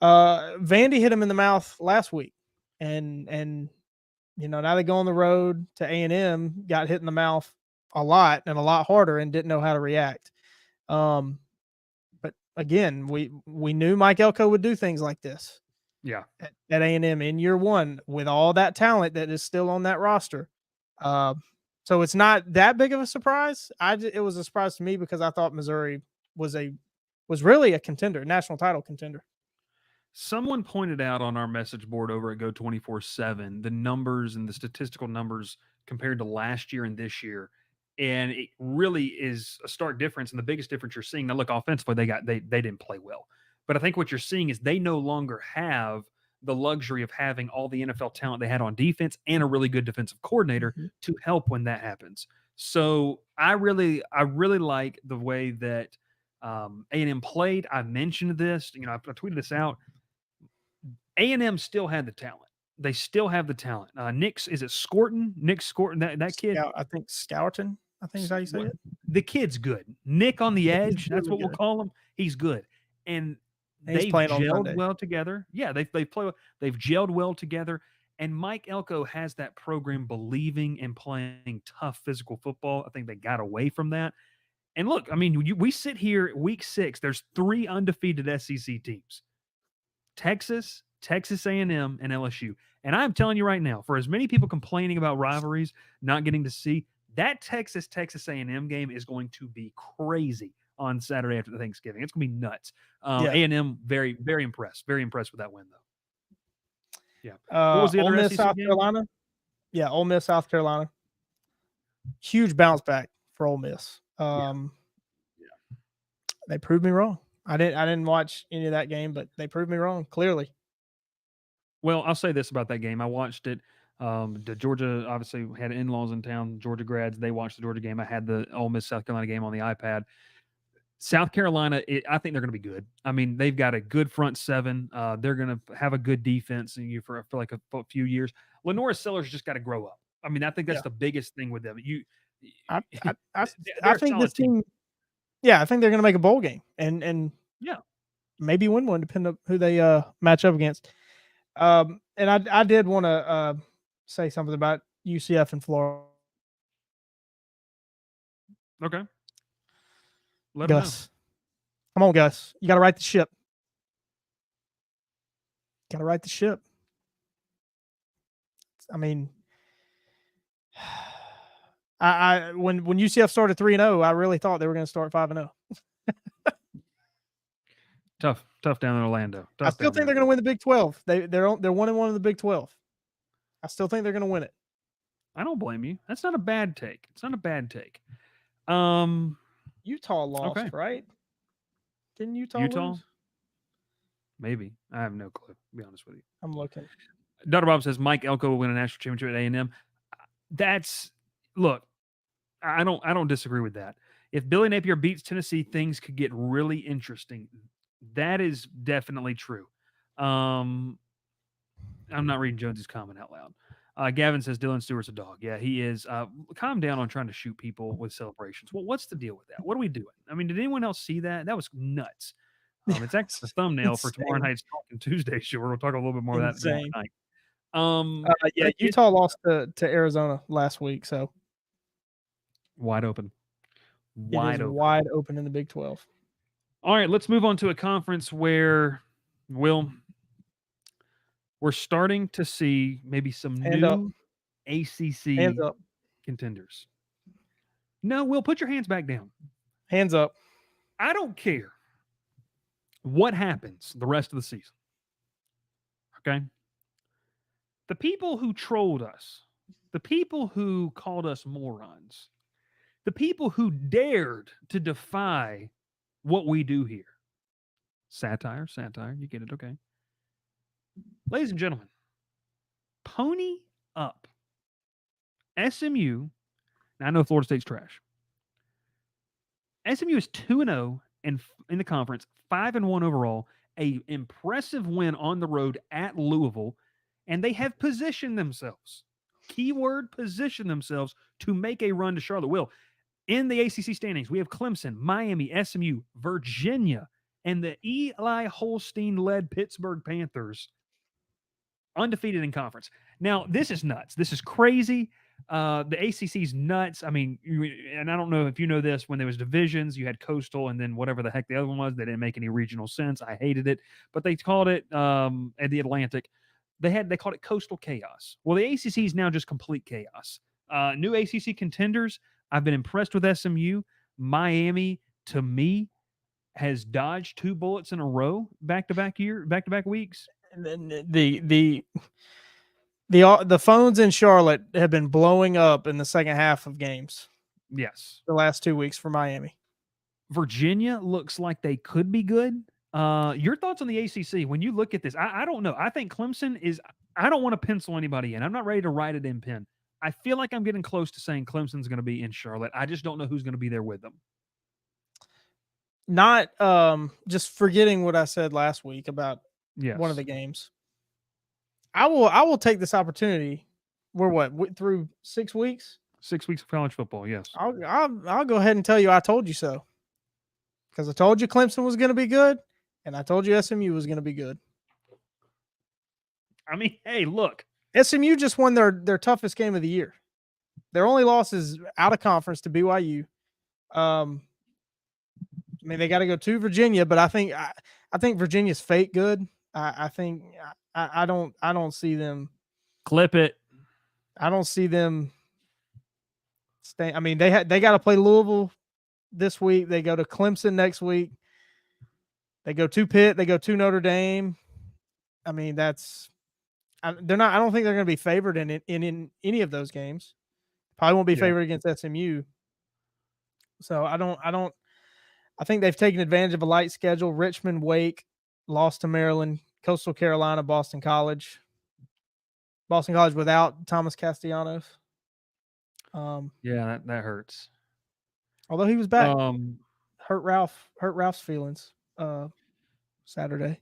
Speaker 3: Vandy hit him in the mouth last week, and now they go on the road to A&M, got hit in the mouth a lot and a lot harder, and didn't know how to react. But again, we knew Mike Elko would do things like this.
Speaker 1: Yeah,
Speaker 3: at A&M in year one with all that talent that is still on that roster. So it's not that big of a surprise. It was a surprise to me because I thought Missouri was really a contender, national title contender.
Speaker 1: Someone pointed out on our message board over at Go 24/7 the numbers and the statistical numbers compared to last year and this year, and it really is a stark difference. And the biggest difference you're seeing now, look, offensively they didn't play well, but I think what you're seeing is they no longer have the luxury of having all the NFL talent they had on defense and a really good defensive coordinator to help when that happens. So I really like the way that A&M played. I mentioned this, I tweeted this out. A&M still had the talent. They still have the talent. Nick Scorton? Nick Scorton, that kid.
Speaker 3: I think Scourton, I think is how you say it.
Speaker 1: The kid's good. Nick on the edge, that's
Speaker 3: really
Speaker 1: what we'll
Speaker 3: good.
Speaker 1: call him. He's good. And
Speaker 3: He's
Speaker 1: they've
Speaker 3: playing on
Speaker 1: gelled
Speaker 3: Sunday.
Speaker 1: well together. Yeah, they've gelled well together. And Mike Elko has that program believing and playing tough physical football. I think they got away from that. And look, I mean, we sit here week 6. There's 3 undefeated SEC teams: Texas, Texas A&M, and LSU. And I'm telling you right now, for as many people complaining about rivalries, not getting to see, that Texas A&M game is going to be crazy on Saturday after Thanksgiving. It's going to be nuts. A&M, very, very impressed. Very impressed with that win, though. Yeah. What was the
Speaker 3: Ole
Speaker 1: other
Speaker 3: Miss,
Speaker 1: SEC
Speaker 3: South
Speaker 1: game?
Speaker 3: Carolina. Yeah, Ole Miss, South Carolina. Huge bounce back for Ole Miss. They proved me wrong. I didn't watch any of that game, but they proved me wrong, clearly.
Speaker 1: Well, I'll say this about that game. I watched it. The Georgia obviously had in-laws in town, Georgia grads. They watched the Georgia game. I had the Ole Miss South Carolina game on the iPad. South Carolina, I think they're going to be good. I mean, they've got a good front seven. They're going to have a good defense for like a few years. Lenora Sellers just got to grow up. I mean, I think that's the biggest thing with them.
Speaker 3: I
Speaker 1: they're a
Speaker 3: think
Speaker 1: solid
Speaker 3: this team. Yeah, I think they're going to make a bowl game and
Speaker 1: Yeah.
Speaker 3: maybe win one, depending on who they match up against. And I did want to say something about UCF and Florida.
Speaker 1: Okay. Let 'em know.
Speaker 3: Gus, come on, Gus. You got to right the ship. Got to right the ship. I mean, when UCF started 3-0, I really thought they were going to start 5-0.
Speaker 1: Tough down in Orlando.
Speaker 3: I still think they're going to win the Big 12. They're 1-1 in the Big 12. I still think they're going to win it.
Speaker 1: I don't blame you. That's not a bad take. It's not a bad take.
Speaker 3: Utah lost,
Speaker 1: okay.
Speaker 3: right? Didn't Utah lose?
Speaker 1: Maybe. I have no clue, to be honest with you.
Speaker 3: I'm looking.
Speaker 1: Dr. Bob says Mike Elko will win a national championship at A&M. Look, I don't disagree with that. If Billy Napier beats Tennessee, things could get really interesting. That is definitely true. I'm not reading Jones's comment out loud. Gavin says Dylan Stewart's a dog. Yeah, he is. Calm down on trying to shoot people with celebrations. Well, what's the deal with that? What are we doing? I mean, did anyone else see that? That was nuts. It's actually the thumbnail for tomorrow night's Talking Tuesday show. We'll talk a little bit more of that tomorrow night.
Speaker 3: Utah lost to Arizona last week, so
Speaker 1: wide open.
Speaker 3: Wide open in the Big 12.
Speaker 1: All right, let's move on to a conference where, we're starting to see maybe some new ACC contenders. No, Will, put your hands back down.
Speaker 3: Hands up.
Speaker 1: I don't care what happens the rest of the season. Okay? The people who trolled us, the people who called us morons, the people who dared to defy what we do here. Satire, you get it, okay. Ladies and gentlemen, pony up. SMU, now I know Florida State's trash. SMU is 2-0 in the conference, 5-1 overall, a impressive win on the road at Louisville, and they have positioned themselves, keyword position themselves, to make a run to Charlotte. Will, in the ACC standings, we have Clemson, Miami, SMU, Virginia, and the Eli Holstein-led Pittsburgh Panthers undefeated in conference. Now, this is nuts. This is crazy. The ACC's nuts. I mean, and I don't know if you know this, when there was divisions, you had Coastal and then whatever the heck the other one was. They didn't make any regional sense. I hated it. But they called it, at the Atlantic, they called it Coastal Chaos. Well, the ACC is now just complete chaos. New ACC contenders, I've been impressed with SMU. Miami, to me, has dodged 2 bullets in a row back to back weeks.
Speaker 3: And then the phones in Charlotte have been blowing up in the second half of games
Speaker 1: Yes.
Speaker 3: the last 2 weeks for Miami.
Speaker 1: Virginia looks like they could be good. Your thoughts on the ACC when you look at this? I don't know. I think Clemson is. I don't want to pencil anybody in. I'm not ready to write it in pen. I feel like I'm getting close to saying Clemson's going to be in Charlotte. I just don't know who's going to be there with them.
Speaker 3: Not just forgetting what I said last week about
Speaker 1: Yes.
Speaker 3: one of the games. I will take this opportunity. We're through 6 weeks?
Speaker 1: 6 weeks of college football. Yes.
Speaker 3: I'll go ahead and tell you I told you so. Because I told you Clemson was going to be good, and I told you SMU was going to be good.
Speaker 1: I mean, hey, look.
Speaker 3: SMU just won their toughest game of the year. Their only loss is out of conference to BYU. I mean, they got to go to Virginia, but I think Virginia's fake good. I don't see them.
Speaker 1: Clip it.
Speaker 3: I don't see them staying. I mean, they got to play Louisville this week. They go to Clemson next week. They go to Pitt. They go to Notre Dame. I mean, they're not. I don't think they're going to be favored in any of those games. Probably won't be favored against SMU. So I think they've taken advantage of a light schedule. Richmond, Wake, lost to Maryland, Coastal Carolina, Boston College. Boston College without Thomas Castellanos.
Speaker 1: Yeah, that hurts.
Speaker 3: Although he was back. Hurt Ralph's feelings Saturday.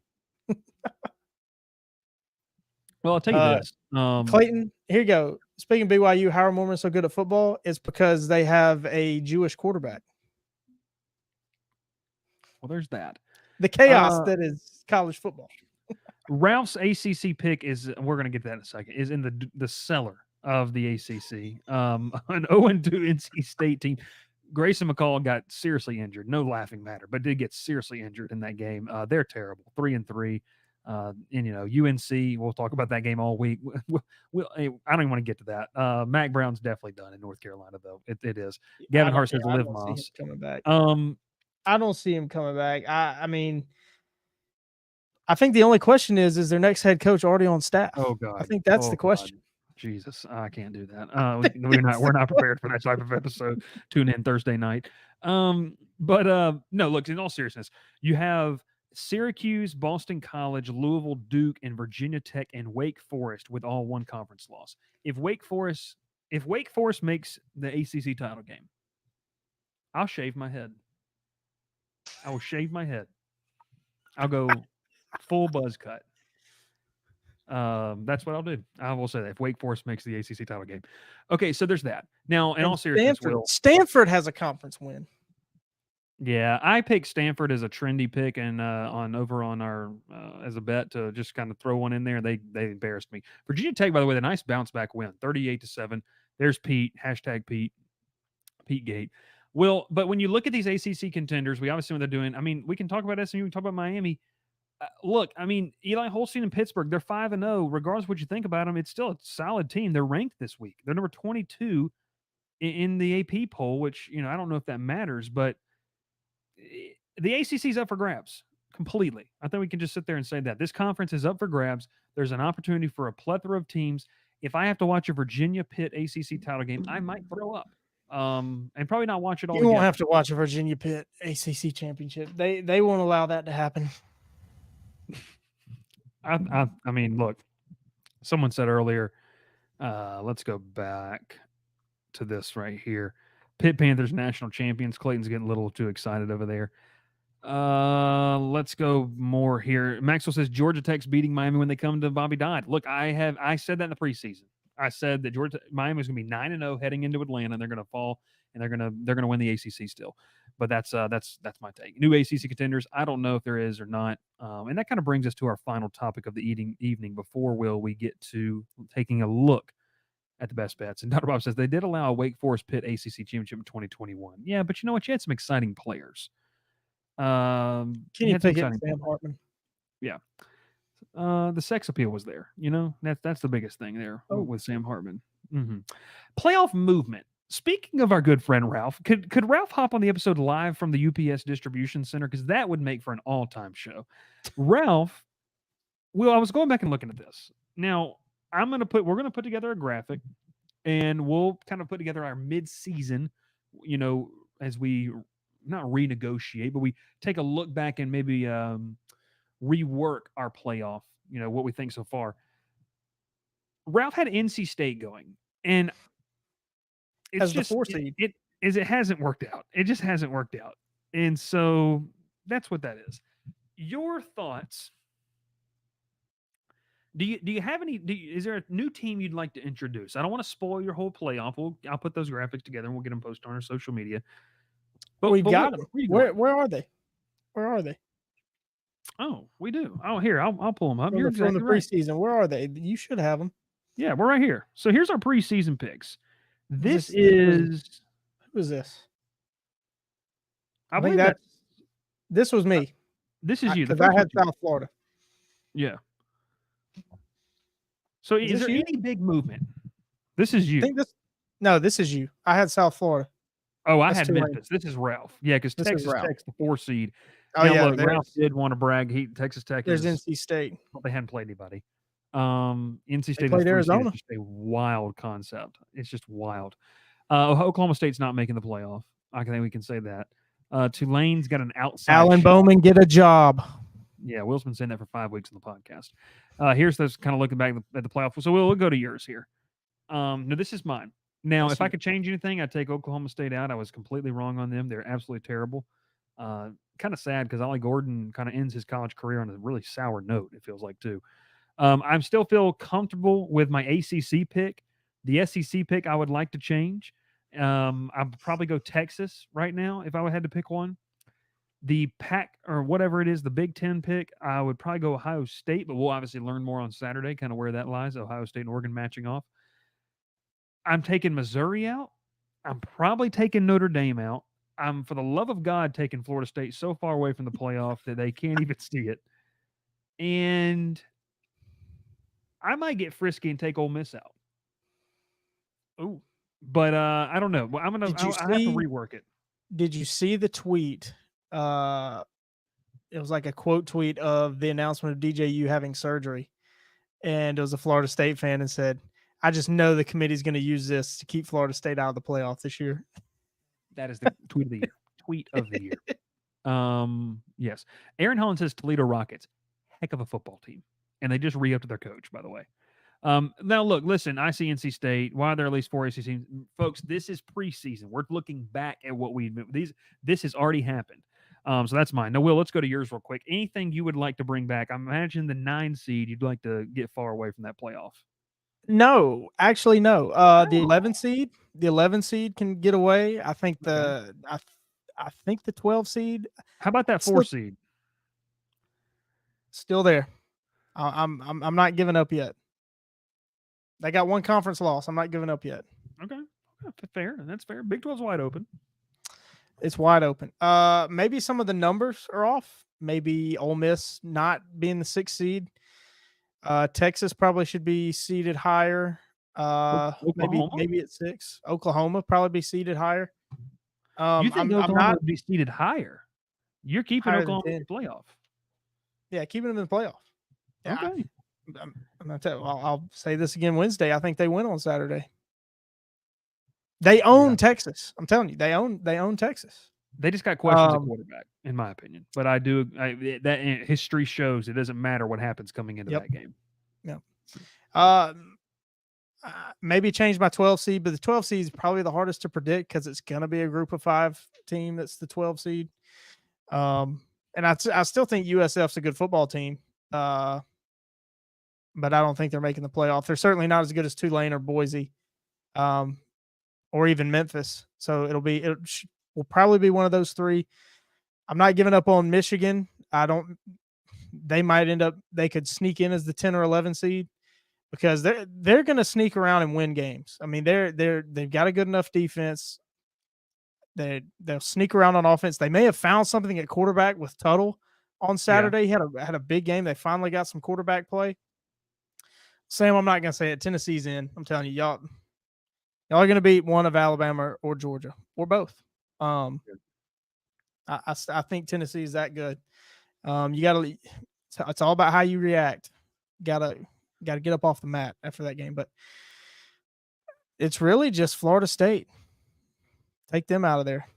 Speaker 1: Well, I'll tell you this.
Speaker 3: Clayton, here you go. Speaking of BYU, how are Mormon so good at football? It's because they have a Jewish quarterback.
Speaker 1: Well, there's that.
Speaker 3: The chaos that is college football.
Speaker 1: Ralph's ACC pick is, we're going to get to that in a second, is in the cellar of the ACC. An 0-2 NC State team. Grayson McCall got seriously injured. No laughing matter, but did get seriously injured in that game. They're terrible. 3-3. And UNC. We'll talk about that game all week. I don't even want to get to that. Mac Brown's definitely done in North Carolina, though. It is. Gavin Hart says Liv Moss
Speaker 3: coming back. I don't see him coming back. I mean, I think the only question is their next head coach already on staff?
Speaker 1: Oh God,
Speaker 3: I think that's the question.
Speaker 1: God. Jesus, I can't do that. We're not prepared for that type of episode. Tune in Thursday night. No, look, in all seriousness, you have Syracuse, Boston College, Louisville, Duke, and Virginia Tech and Wake Forest with all one conference loss. If Wake Forest makes the ACC title game, I'll shave my head. I will shave my head. I'll go full buzz cut. That's what I'll do. I will say that if Wake Forest makes the ACC title game. Okay, so there's that. Now, in all seriousness,
Speaker 3: Stanford has a conference win.
Speaker 1: Yeah, I picked Stanford as a trendy pick, and on our as a bet to just kind of throw one in there. They embarrassed me. Virginia Tech, by the way, the nice bounce back win, 38-7. There's Pete. #Pete. Gate. Well, but when you look at these ACC contenders, we obviously what they're doing. I mean, we can talk about SMU, we can talk about Miami. Look, I mean, Eli Holstein and Pittsburgh, they're 5-0. Regardless of what you think about them, it's still a solid team. They're ranked this week. They're number 22 in the AP poll, which I don't know if that matters, but the ACC is up for grabs completely. I think we can just sit there and say that this conference is up for grabs. There's an opportunity for a plethora of teams. If I have to watch a Virginia Pitt ACC title game, I might throw up. And probably not watch it all.
Speaker 3: You won't have to watch a Virginia Pitt ACC championship. They won't allow that to happen.
Speaker 1: I mean, look, someone said earlier, let's go back to this right here. Pitt Panthers national champions. Clayton's getting a little too excited over there. Let's go more here. Maxwell says Georgia Tech's beating Miami when they come to Bobby Dodd. Look, I said that in the preseason. I said that Miami was going to be 9-0 heading into Atlanta. They're going to fall, and they're going to win the ACC still. But that's my take. New ACC contenders. I don't know if there is or not. And that kind of brings us to our final topic of the evening. Before we get to taking a look at the best bets. And Dr. Bob says they did allow a Wake Forest Pitt ACC championship in 2021. Yeah, but you know what? You had some exciting players.
Speaker 3: Can you pick it, Sam Hartman?
Speaker 1: Yeah. The sex appeal was there. That's the biggest thing there with Sam Hartman. Mm-hmm. Playoff movement. Speaking of our good friend Ralph, could Ralph hop on the episode live from the UPS distribution center? Because that would make for an all-time show. Ralph, well, I was going back and looking at this. Now, we're gonna put together a graphic, and we'll kind of put together our mid-season, as we not renegotiate, but we take a look back and maybe rework our playoff, what we think so far. Ralph had NC State going, and it's
Speaker 3: As the
Speaker 1: just
Speaker 3: 4 seed.
Speaker 1: it hasn't worked out. It just hasn't worked out. And so that's what that is. Your thoughts? Do you have any? Is there a new team you'd like to introduce? I don't want to spoil your whole playoff. I'll put those graphics together and we'll get them posted on our social media.
Speaker 3: We've got them. Where are they? Where are they?
Speaker 1: Oh, we do. Oh, here I'll pull them up.
Speaker 3: You're from the preseason. Where are they? You should have them.
Speaker 1: Yeah, we're right here. So here's our preseason picks. This is
Speaker 3: who is this?
Speaker 1: I believe
Speaker 3: this was me.
Speaker 1: This is you.
Speaker 3: Because I had South Florida.
Speaker 1: Yeah. So is there any big movement? This is you.
Speaker 3: This is you. I had South Florida.
Speaker 1: Oh, I had Memphis. This is Ralph. Yeah, because Texas Tech's the 4 seed.
Speaker 3: Oh, now,
Speaker 1: look, Ralph did want to brag. Texas Tech
Speaker 3: there's NC State.
Speaker 1: Well, they hadn't played anybody. NC State
Speaker 3: played Arizona.
Speaker 1: Is just a wild concept. It's just wild. Oklahoma State's not making the playoff. I think we can say that. Tulane's got an outside.
Speaker 3: Alan Bowman, get a job.
Speaker 1: Yeah, Will's been saying that for 5 weeks on the podcast. Here's those kind of looking back at the playoff. So we'll go to yours here. No, this is mine. Now, if I could change anything, I'd take Oklahoma State out. I was completely wrong on them. They're absolutely terrible. Kind of sad because Ollie Gordon kind of ends his college career on a really sour note, it feels like, too. I still feel comfortable with my ACC pick. The SEC pick I would like to change. I'd probably go Texas right now if I had to pick one. The Pac or whatever it is, the Big Ten pick, I would probably go Ohio State, but we'll obviously learn more on Saturday, kind of where that lies, Ohio State and Oregon matching off. I'm taking Missouri out. I'm probably taking Notre Dame out. I'm, for the love of God, taking Florida State so far away from the playoff that they can't even see it. And I might get frisky and take Ole Miss out. Ooh. But I don't know. I have to rework it.
Speaker 3: Did you see the tweet? It was like a quote tweet of the announcement of DJU having surgery. And it was a Florida State fan and said, I just know the committee's going to use this to keep Florida State out of the playoff this year.
Speaker 1: That is the tweet of the year. Tweet of the year. Yes. Aaron Holland says Toledo Rockets. Heck of a football team. And they just re-upped their coach, by the way. Now, look, listen, I see NC State. Why are there at least 4 ACC teams? Folks, this is preseason. We're looking back at what this has already happened. So that's mine. Now, Will, let's go to yours real quick. Anything you would like to bring back? I imagine the 9 seed, you'd like to get far away from that playoff.
Speaker 3: No, actually, no. The 11 seed can get away. I think I think the 12 seed.
Speaker 1: How about that 4 seed?
Speaker 3: Still there. I'm not giving up yet. They got 1 conference loss. I'm not giving up yet.
Speaker 1: Okay. Fair. That's fair. Big 12's wide open.
Speaker 3: It's wide open. Maybe some of the numbers are off. Maybe Ole Miss not being the 6th seed. Texas probably should be seeded higher. Maybe at 6. Oklahoma probably be seeded higher.
Speaker 1: You think Oklahoma would be seeded higher? You're keeping Oklahoma in the playoff.
Speaker 3: Yeah, keeping them in the playoff. Yeah,
Speaker 1: okay.
Speaker 3: I'm not telling. I'll say this again Wednesday. I think they win on Saturday. They own Texas. I'm telling you, they own Texas.
Speaker 1: They just got questions at quarterback, in my opinion. But that history shows it doesn't matter what happens coming into that game.
Speaker 3: Yeah. Maybe change my 12 seed, but the 12 seed is probably the hardest to predict because it's going to be a group of 5 team that's the 12 seed. And I still think USF's a good football team. But I don't think they're making the playoff. They're certainly not as good as Tulane or Boise, or even Memphis. So it will probably be one of those 3. I'm not giving up on Michigan. They could sneak in as the 10 or 11 seed because they're going to sneak around and win games. I mean, they've got a good enough defense. They'll sneak around on offense. They may have found something at quarterback with Tuttle on Saturday. He had a big game. They finally got some quarterback play. Sam, I'm not going to say it. Tennessee's in. I'm telling you, y'all. Y'all are going to beat one of Alabama or Georgia or both. I think Tennessee is that good. You got to. It's all about how you react. Got to get up off the mat after that game. But it's really just Florida State. Take them out of there.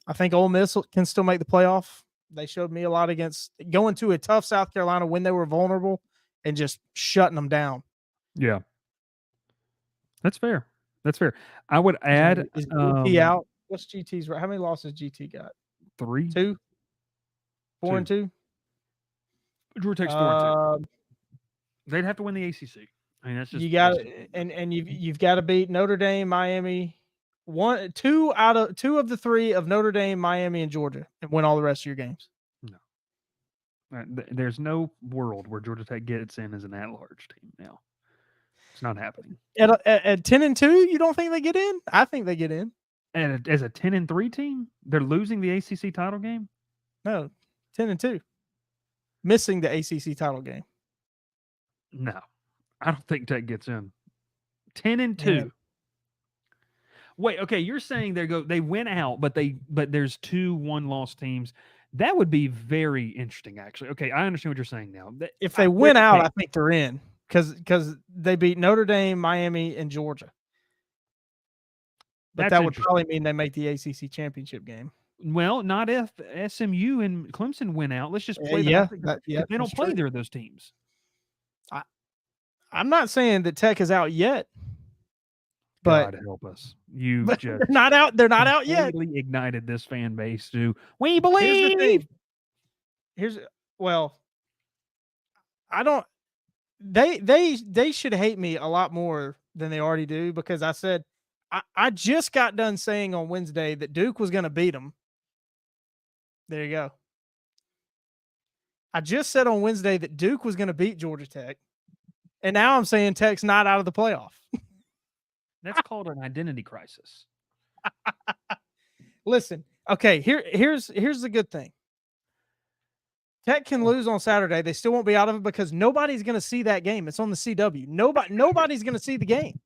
Speaker 3: I think Ole Miss can still make the playoff. They showed me a lot against going to a tough South Carolina when they were vulnerable and just shutting them down.
Speaker 1: Yeah. That's fair. That's fair. I would add
Speaker 3: Is GT out? What's GT's right? How many losses GT got?
Speaker 1: 3.
Speaker 3: 2? 4 and 2?
Speaker 1: Georgia Tech's 4 and 2. They'd have to win the ACC. I mean, that's just
Speaker 3: you got and you've got to beat Notre Dame, Miami, 2 of the 3 of Notre Dame, Miami, and Georgia, and win all the rest of your games.
Speaker 1: No, there's no world where Georgia Tech gets in as an at-large team now. It's not happening.
Speaker 3: At 10 and 2, you don't think they get in? I think they get in.
Speaker 1: And as a 10 and 3 team, they're losing the ACC title game.
Speaker 3: No, 10 and 2, missing the ACC title game.
Speaker 1: No, I don't think Tech gets in. 10 and 2. Yeah. Wait, okay, you're saying they went out, but there's 2 1-loss teams. That would be very interesting, actually. Okay, I understand what you're saying now.
Speaker 3: If they win out, I think they're in because they beat Notre Dame, Miami, and Georgia. But that would probably mean they make the ACC championship game.
Speaker 1: Well, not if SMU and Clemson win out. Let's just play they don't play either of those teams.
Speaker 3: I'm not saying that Tech is out yet. But
Speaker 1: God help us. You
Speaker 3: just
Speaker 1: they're
Speaker 3: not out. They're not out yet.
Speaker 1: Ignited this fan base to we believe.
Speaker 3: I don't. They should hate me a lot more than they already do because I said I just got done saying on Wednesday that Duke was going to beat them. There you go. I just said on Wednesday that Duke was going to beat Georgia Tech, and now I'm saying Tech's not out of the playoff.
Speaker 1: That's called an identity crisis.
Speaker 3: Listen, okay, here's the good thing. Tech can lose on Saturday. They still won't be out of it because nobody's going to see that game. It's on the CW. Nobody's going to see the game.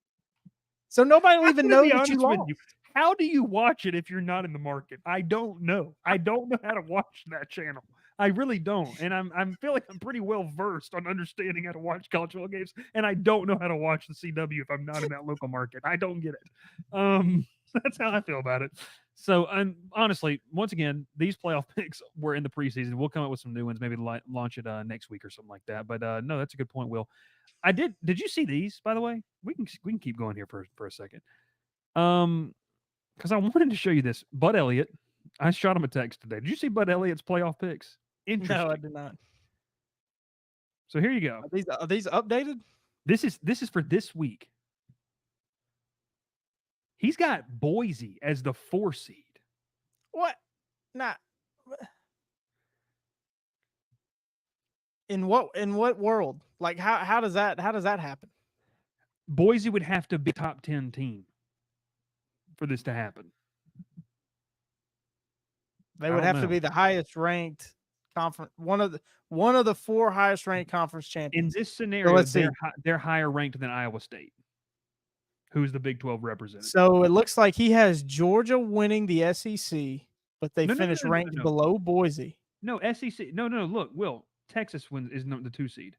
Speaker 3: So nobody will even know that you lost.
Speaker 1: How do you watch it if you're not in the market? I don't know. I don't know how to watch that channel. I really don't. And I feel like I'm pretty well versed on understanding how to watch college football games. And I don't know how to watch the CW if I'm not in that local market. I don't get it. That's how I feel about it. So honestly, once again, these playoff picks were in the preseason. We'll come up with some new ones, maybe launch it next week or something like that. But no, that's a good point, Will. Did you see these, by the way? We can keep going here for a second. Because I wanted to show you this. Bud Elliott. I shot him a text today. Did you see Bud Elliott's playoff picks? Interesting.
Speaker 3: No, I did not.
Speaker 1: So here you go.
Speaker 3: Are these updated?
Speaker 1: This is for this week. He's got Boise as the 4 seed.
Speaker 3: What? Not. In what world? Like how does that happen?
Speaker 1: Boise would have to be a top 10 team for this to happen.
Speaker 3: They would have to be the highest ranked conference, one of the 4 highest ranked conference champions.
Speaker 1: In this scenario, they're higher ranked than Iowa State, who's the Big 12 representative.
Speaker 3: So it looks like he has Georgia winning the SEC, but they finished ranked below Boise.
Speaker 1: No, SEC. No. Look, Will, Texas is the 2 seed.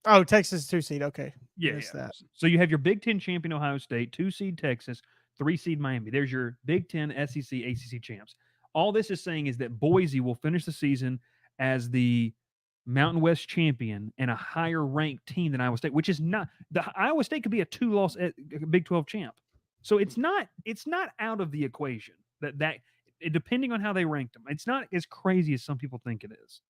Speaker 3: Oh, Texas 2 seed. Okay.
Speaker 1: Yeah. That. So you have your Big 10 champion Ohio State, 2 seed Texas, 3 seed Miami. There's your Big 10 SEC, ACC champs. All this is saying is that Boise will finish the season as the Mountain West champion and a higher ranked team than Iowa State, which is not the Iowa State could be a 2-loss Big 12 champ. So it's not out of the equation that depending on how they ranked them, it's not as crazy as some people think it is.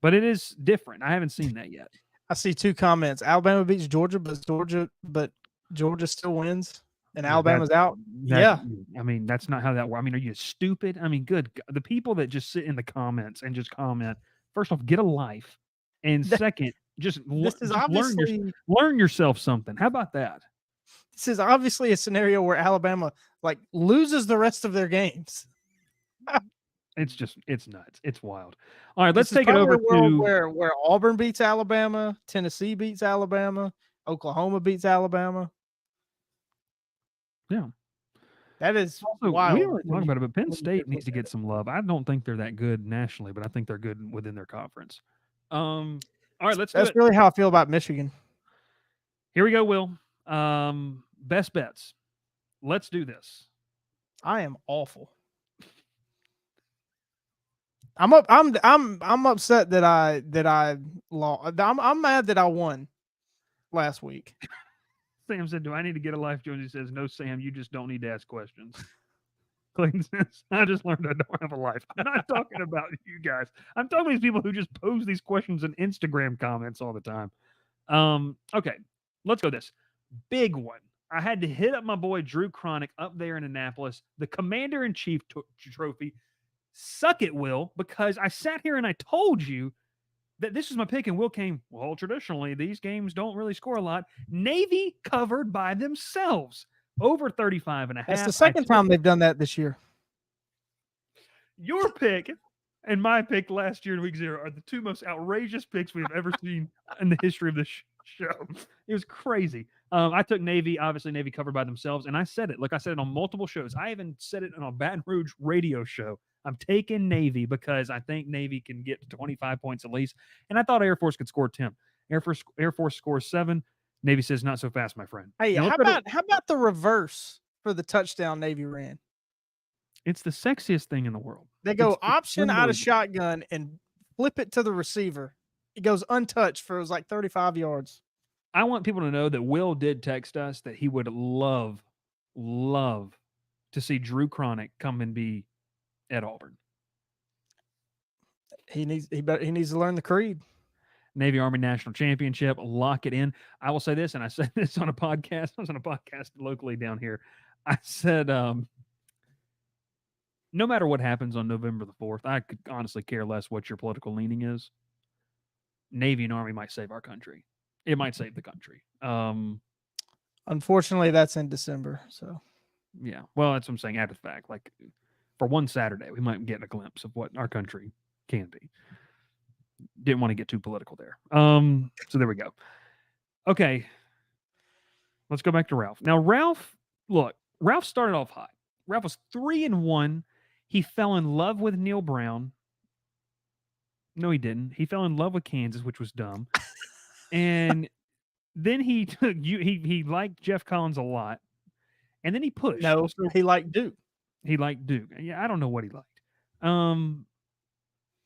Speaker 1: But it is different. I haven't seen that yet.
Speaker 3: I see 2 comments. Alabama beats Georgia, but Georgia still wins. And Alabama's out. Yeah.
Speaker 1: I mean, that's not how that works. I mean, are you stupid? I mean, good. The people that just sit in the comments and just comment, first off, get a life. And second, learn yourself something. How about that?
Speaker 3: This is obviously a scenario where Alabama loses the rest of their games.
Speaker 1: It's nuts. It's wild. All right, let's take it over to
Speaker 3: where Auburn beats Alabama, Tennessee beats Alabama, Oklahoma beats Alabama.
Speaker 1: Yeah.
Speaker 3: That is
Speaker 1: Also,
Speaker 3: wild.
Speaker 1: we already
Speaker 3: when
Speaker 1: talked
Speaker 3: you-
Speaker 1: about it, but Penn
Speaker 3: when you
Speaker 1: State
Speaker 3: look
Speaker 1: needs to
Speaker 3: at
Speaker 1: get
Speaker 3: it.
Speaker 1: some love. I don't think they're that good nationally, but I think they're good within their conference. All right, let's do
Speaker 3: That's
Speaker 1: it.
Speaker 3: really how I feel about Michigan.
Speaker 1: Here we go, Will. Best bets. Let's do this.
Speaker 3: I am awful. I'm upset that I lost. I'm mad that I won last week.
Speaker 1: Sam said, "Do I need to get a life?" Jonesy says, "No, Sam. You just don't need to ask questions." Clayton says, "I just learned I don't have a life." I'm not talking about you guys. I'm talking about these people who just pose these questions in Instagram comments all the time. Okay, let's go this big one. I had to hit up my boy Drew Cronick up there in Annapolis, the Commander in Chief trophy. Suck it, Will, because I sat here and I told you that this is my pick, and Will came, well, traditionally, these games don't really score a lot. Navy covered by themselves, over 35 and a half.
Speaker 3: That's the second time they've done that this year.
Speaker 1: Your pick and my pick last year in week 0 are the two most outrageous picks we've ever seen in the history of this show. It was crazy. I took Navy, obviously Navy covered by themselves, and I said it. Look, I said it on multiple shows. I even said it on a Baton Rouge radio show. I'm taking Navy because I think Navy can get to 25 points at least, and I thought Air Force could score 10. Air Force scores 7. Navy says, not so fast, my friend.
Speaker 3: Hey,
Speaker 1: Now,
Speaker 3: how about the reverse for the touchdown Navy ran?
Speaker 1: it's the sexiest thing in the world.
Speaker 3: They go
Speaker 1: It's
Speaker 3: option out of
Speaker 1: unbelievable.
Speaker 3: shotgun and flip it to the receiver. It goes untouched for it was like 35 yards.
Speaker 1: I want people to know that Will did text us that he would love to see Drew Cronick come and be at Auburn.
Speaker 3: He needs to learn the creed.
Speaker 1: Navy Army National Championship, lock it in. I will say this, and I said this on a podcast. I was on a podcast locally down here. I said, no matter what happens on November the 4th, I could honestly care less what your political leaning is. Navy and Army might save our country. It might save the country.
Speaker 3: Unfortunately, that's in December. So
Speaker 1: yeah, well, that's what I'm saying. After the fact, like for one Saturday, we might get a glimpse of what our country can be. Didn't want to get too political there. So there we go. Okay, let's go back to Ralph. Now, Ralph started off hot. Ralph was 3-1. He fell in love with Neil Brown. No, he didn't. He fell in love with Kansas, which was dumb. And then he took he liked Jeff Collins a lot. And then he pushed.
Speaker 3: no, he liked Duke.
Speaker 1: He liked Duke. Yeah, I don't know what he liked.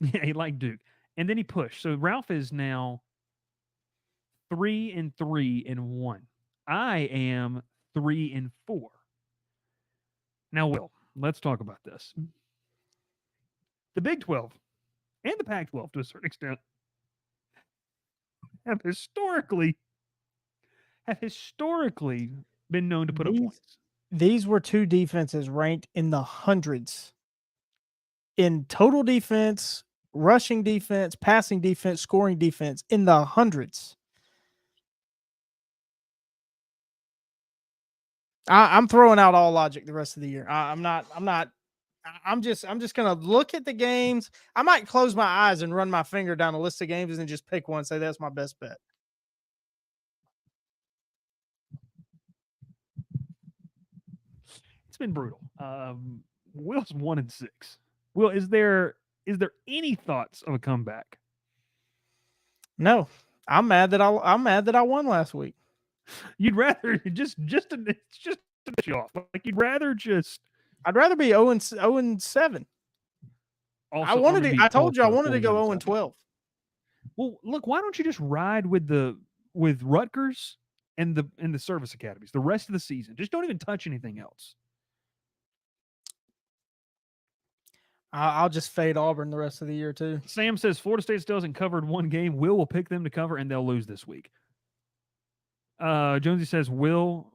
Speaker 1: Yeah, he liked Duke. And then he pushed. So Ralph is now 3-3-1. I am 3-4. Now, Will, let's talk about this. The Big 12 and the Pac-12, to a certain extent, have historically been known to put up points.
Speaker 3: These were two defenses ranked in the hundreds in total defense, rushing defense, passing defense, scoring defense, in the hundreds. I'm throwing out all logic the rest of the year. I'm just gonna look at the games. I might close my eyes and run my finger down a list of games and just pick one and say that's my best bet.
Speaker 1: It's been brutal. Will's 1-6. Will, is there any thoughts of a comeback?
Speaker 3: No, I'm mad that I won last week.
Speaker 1: You'd rather just to piss you off. Like you'd rather just.
Speaker 3: I'd rather be 0-7.
Speaker 1: Also,
Speaker 3: I told you I wanted to go 0-12.
Speaker 1: Well, look, why don't you just ride with Rutgers and the service academies the rest of the season? Just don't even touch anything else.
Speaker 3: I'll just fade Auburn the rest of the year too.
Speaker 1: Sam says Florida State still hasn't covered one game. Will pick them to cover, and they'll lose this week. Jonesy says Will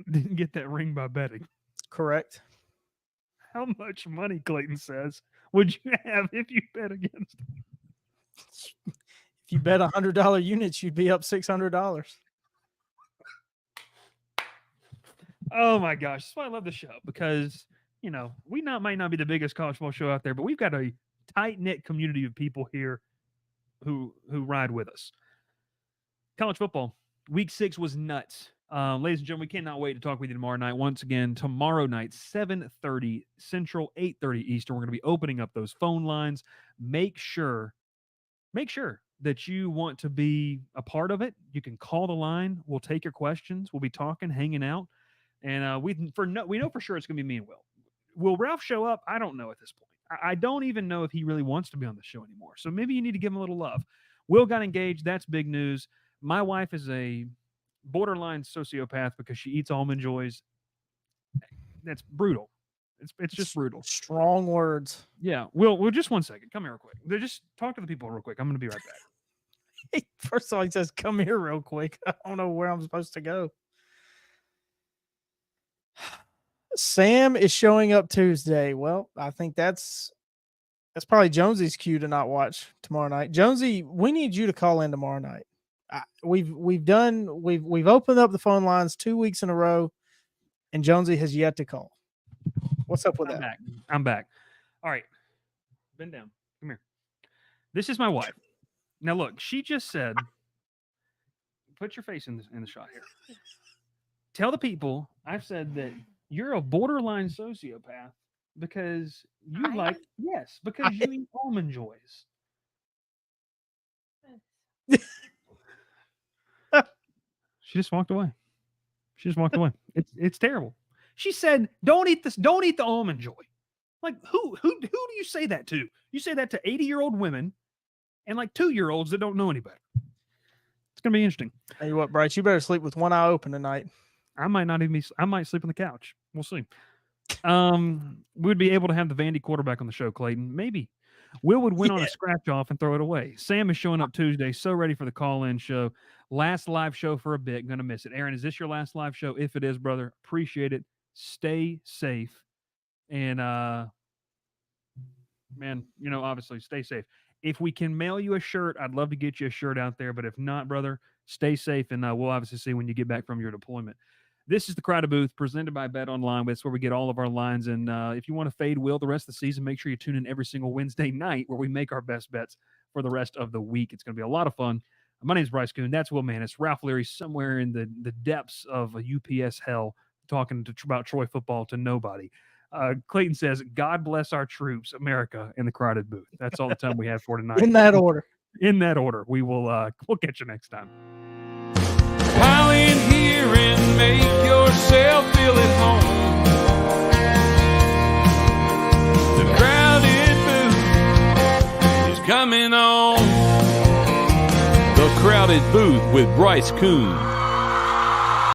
Speaker 1: didn't get that ring by betting.
Speaker 3: Correct.
Speaker 1: How much money, Clayton says, would you have if you bet against them?
Speaker 3: If you bet $100 units, you'd be up $600.
Speaker 1: Oh my gosh, that's why I love the show, because we might not be the biggest college football show out there, but we've got a tight-knit community of people here who ride with us. College football, week 6 was nuts. Ladies and gentlemen, we cannot wait to talk with you tomorrow night. Once again, tomorrow night, 7:30 Central, 8:30 Eastern. We're going to be opening up those phone lines. Make sure that you want to be a part of it. You can call the line. We'll take your questions. We'll be talking, hanging out, and we know for sure it's going to be me and Will. Will Ralph show up? I don't know at this point. I don't even know if he really wants to be on the show anymore. So maybe you need to give him a little love. Will got engaged. That's big news. My wife is a borderline sociopath because she eats Almond Joys. That's brutal. It's just brutal.
Speaker 3: Strong words.
Speaker 1: Yeah. Will, just 1 second. Come here real quick. Just talk to the people real quick. I'm going to be right back.
Speaker 3: First of all, he says, "Come here real quick." I don't know where I'm supposed to go. Sam is showing up Tuesday. Well, I think that's probably Jonesy's cue to not watch tomorrow night. Jonesy, we need you to call in tomorrow night. We've opened up the phone lines 2 weeks in a row, and Jonesy has yet to call. What's up with that?
Speaker 1: I'm back. All right. Bend down. Come here. This is my wife. Now look, she just said, put your face in the shot here. Tell the people I've said that you're a borderline sociopath because you you eat Almond Joys. She just walked away. It's terrible. She said, "Don't eat this. Don't eat the Almond Joy." Like who do you say that to? You say that to 80-year-old women and like 2-year-olds that don't know any better. It's gonna be interesting.
Speaker 3: Tell you what, Bryce, you better sleep with one eye open tonight.
Speaker 1: I might sleep on the couch. We'll see. We'd be able to have the Vandy quarterback on the show, Clayton. Maybe. Will would win on a scratch off and throw it away. Sam is showing up Tuesday, so ready for the call-in show. Last live show for a bit. Gonna miss it. Aaron, is this your last live show? If it is, brother, appreciate it. Stay safe. And man, obviously stay safe. If we can mail you a shirt, I'd love to get you a shirt out there. But if not, brother, stay safe, and we'll obviously see when you get back from your deployment. This is the Crowded Booth presented by Bet Online. That's where we get all of our lines. And if you want to fade Will the rest of the season, make sure you tune in every single Wednesday night where we make our best bets for the rest of the week. It's going to be a lot of fun. My name is Bryce Koon. That's Will Manis. Ralph Leary somewhere in the depths of a UPS hell talking about Troy football to nobody. Clayton says, "God bless our troops, America," in the Crowded Booth. That's all the time we have for tonight.
Speaker 3: In that order.
Speaker 1: In that order. We will we'll catch you next time.
Speaker 2: Pile in here and make yourself feel at home. The Crowded Booth is coming on. The Crowded Booth with Bryce Koon.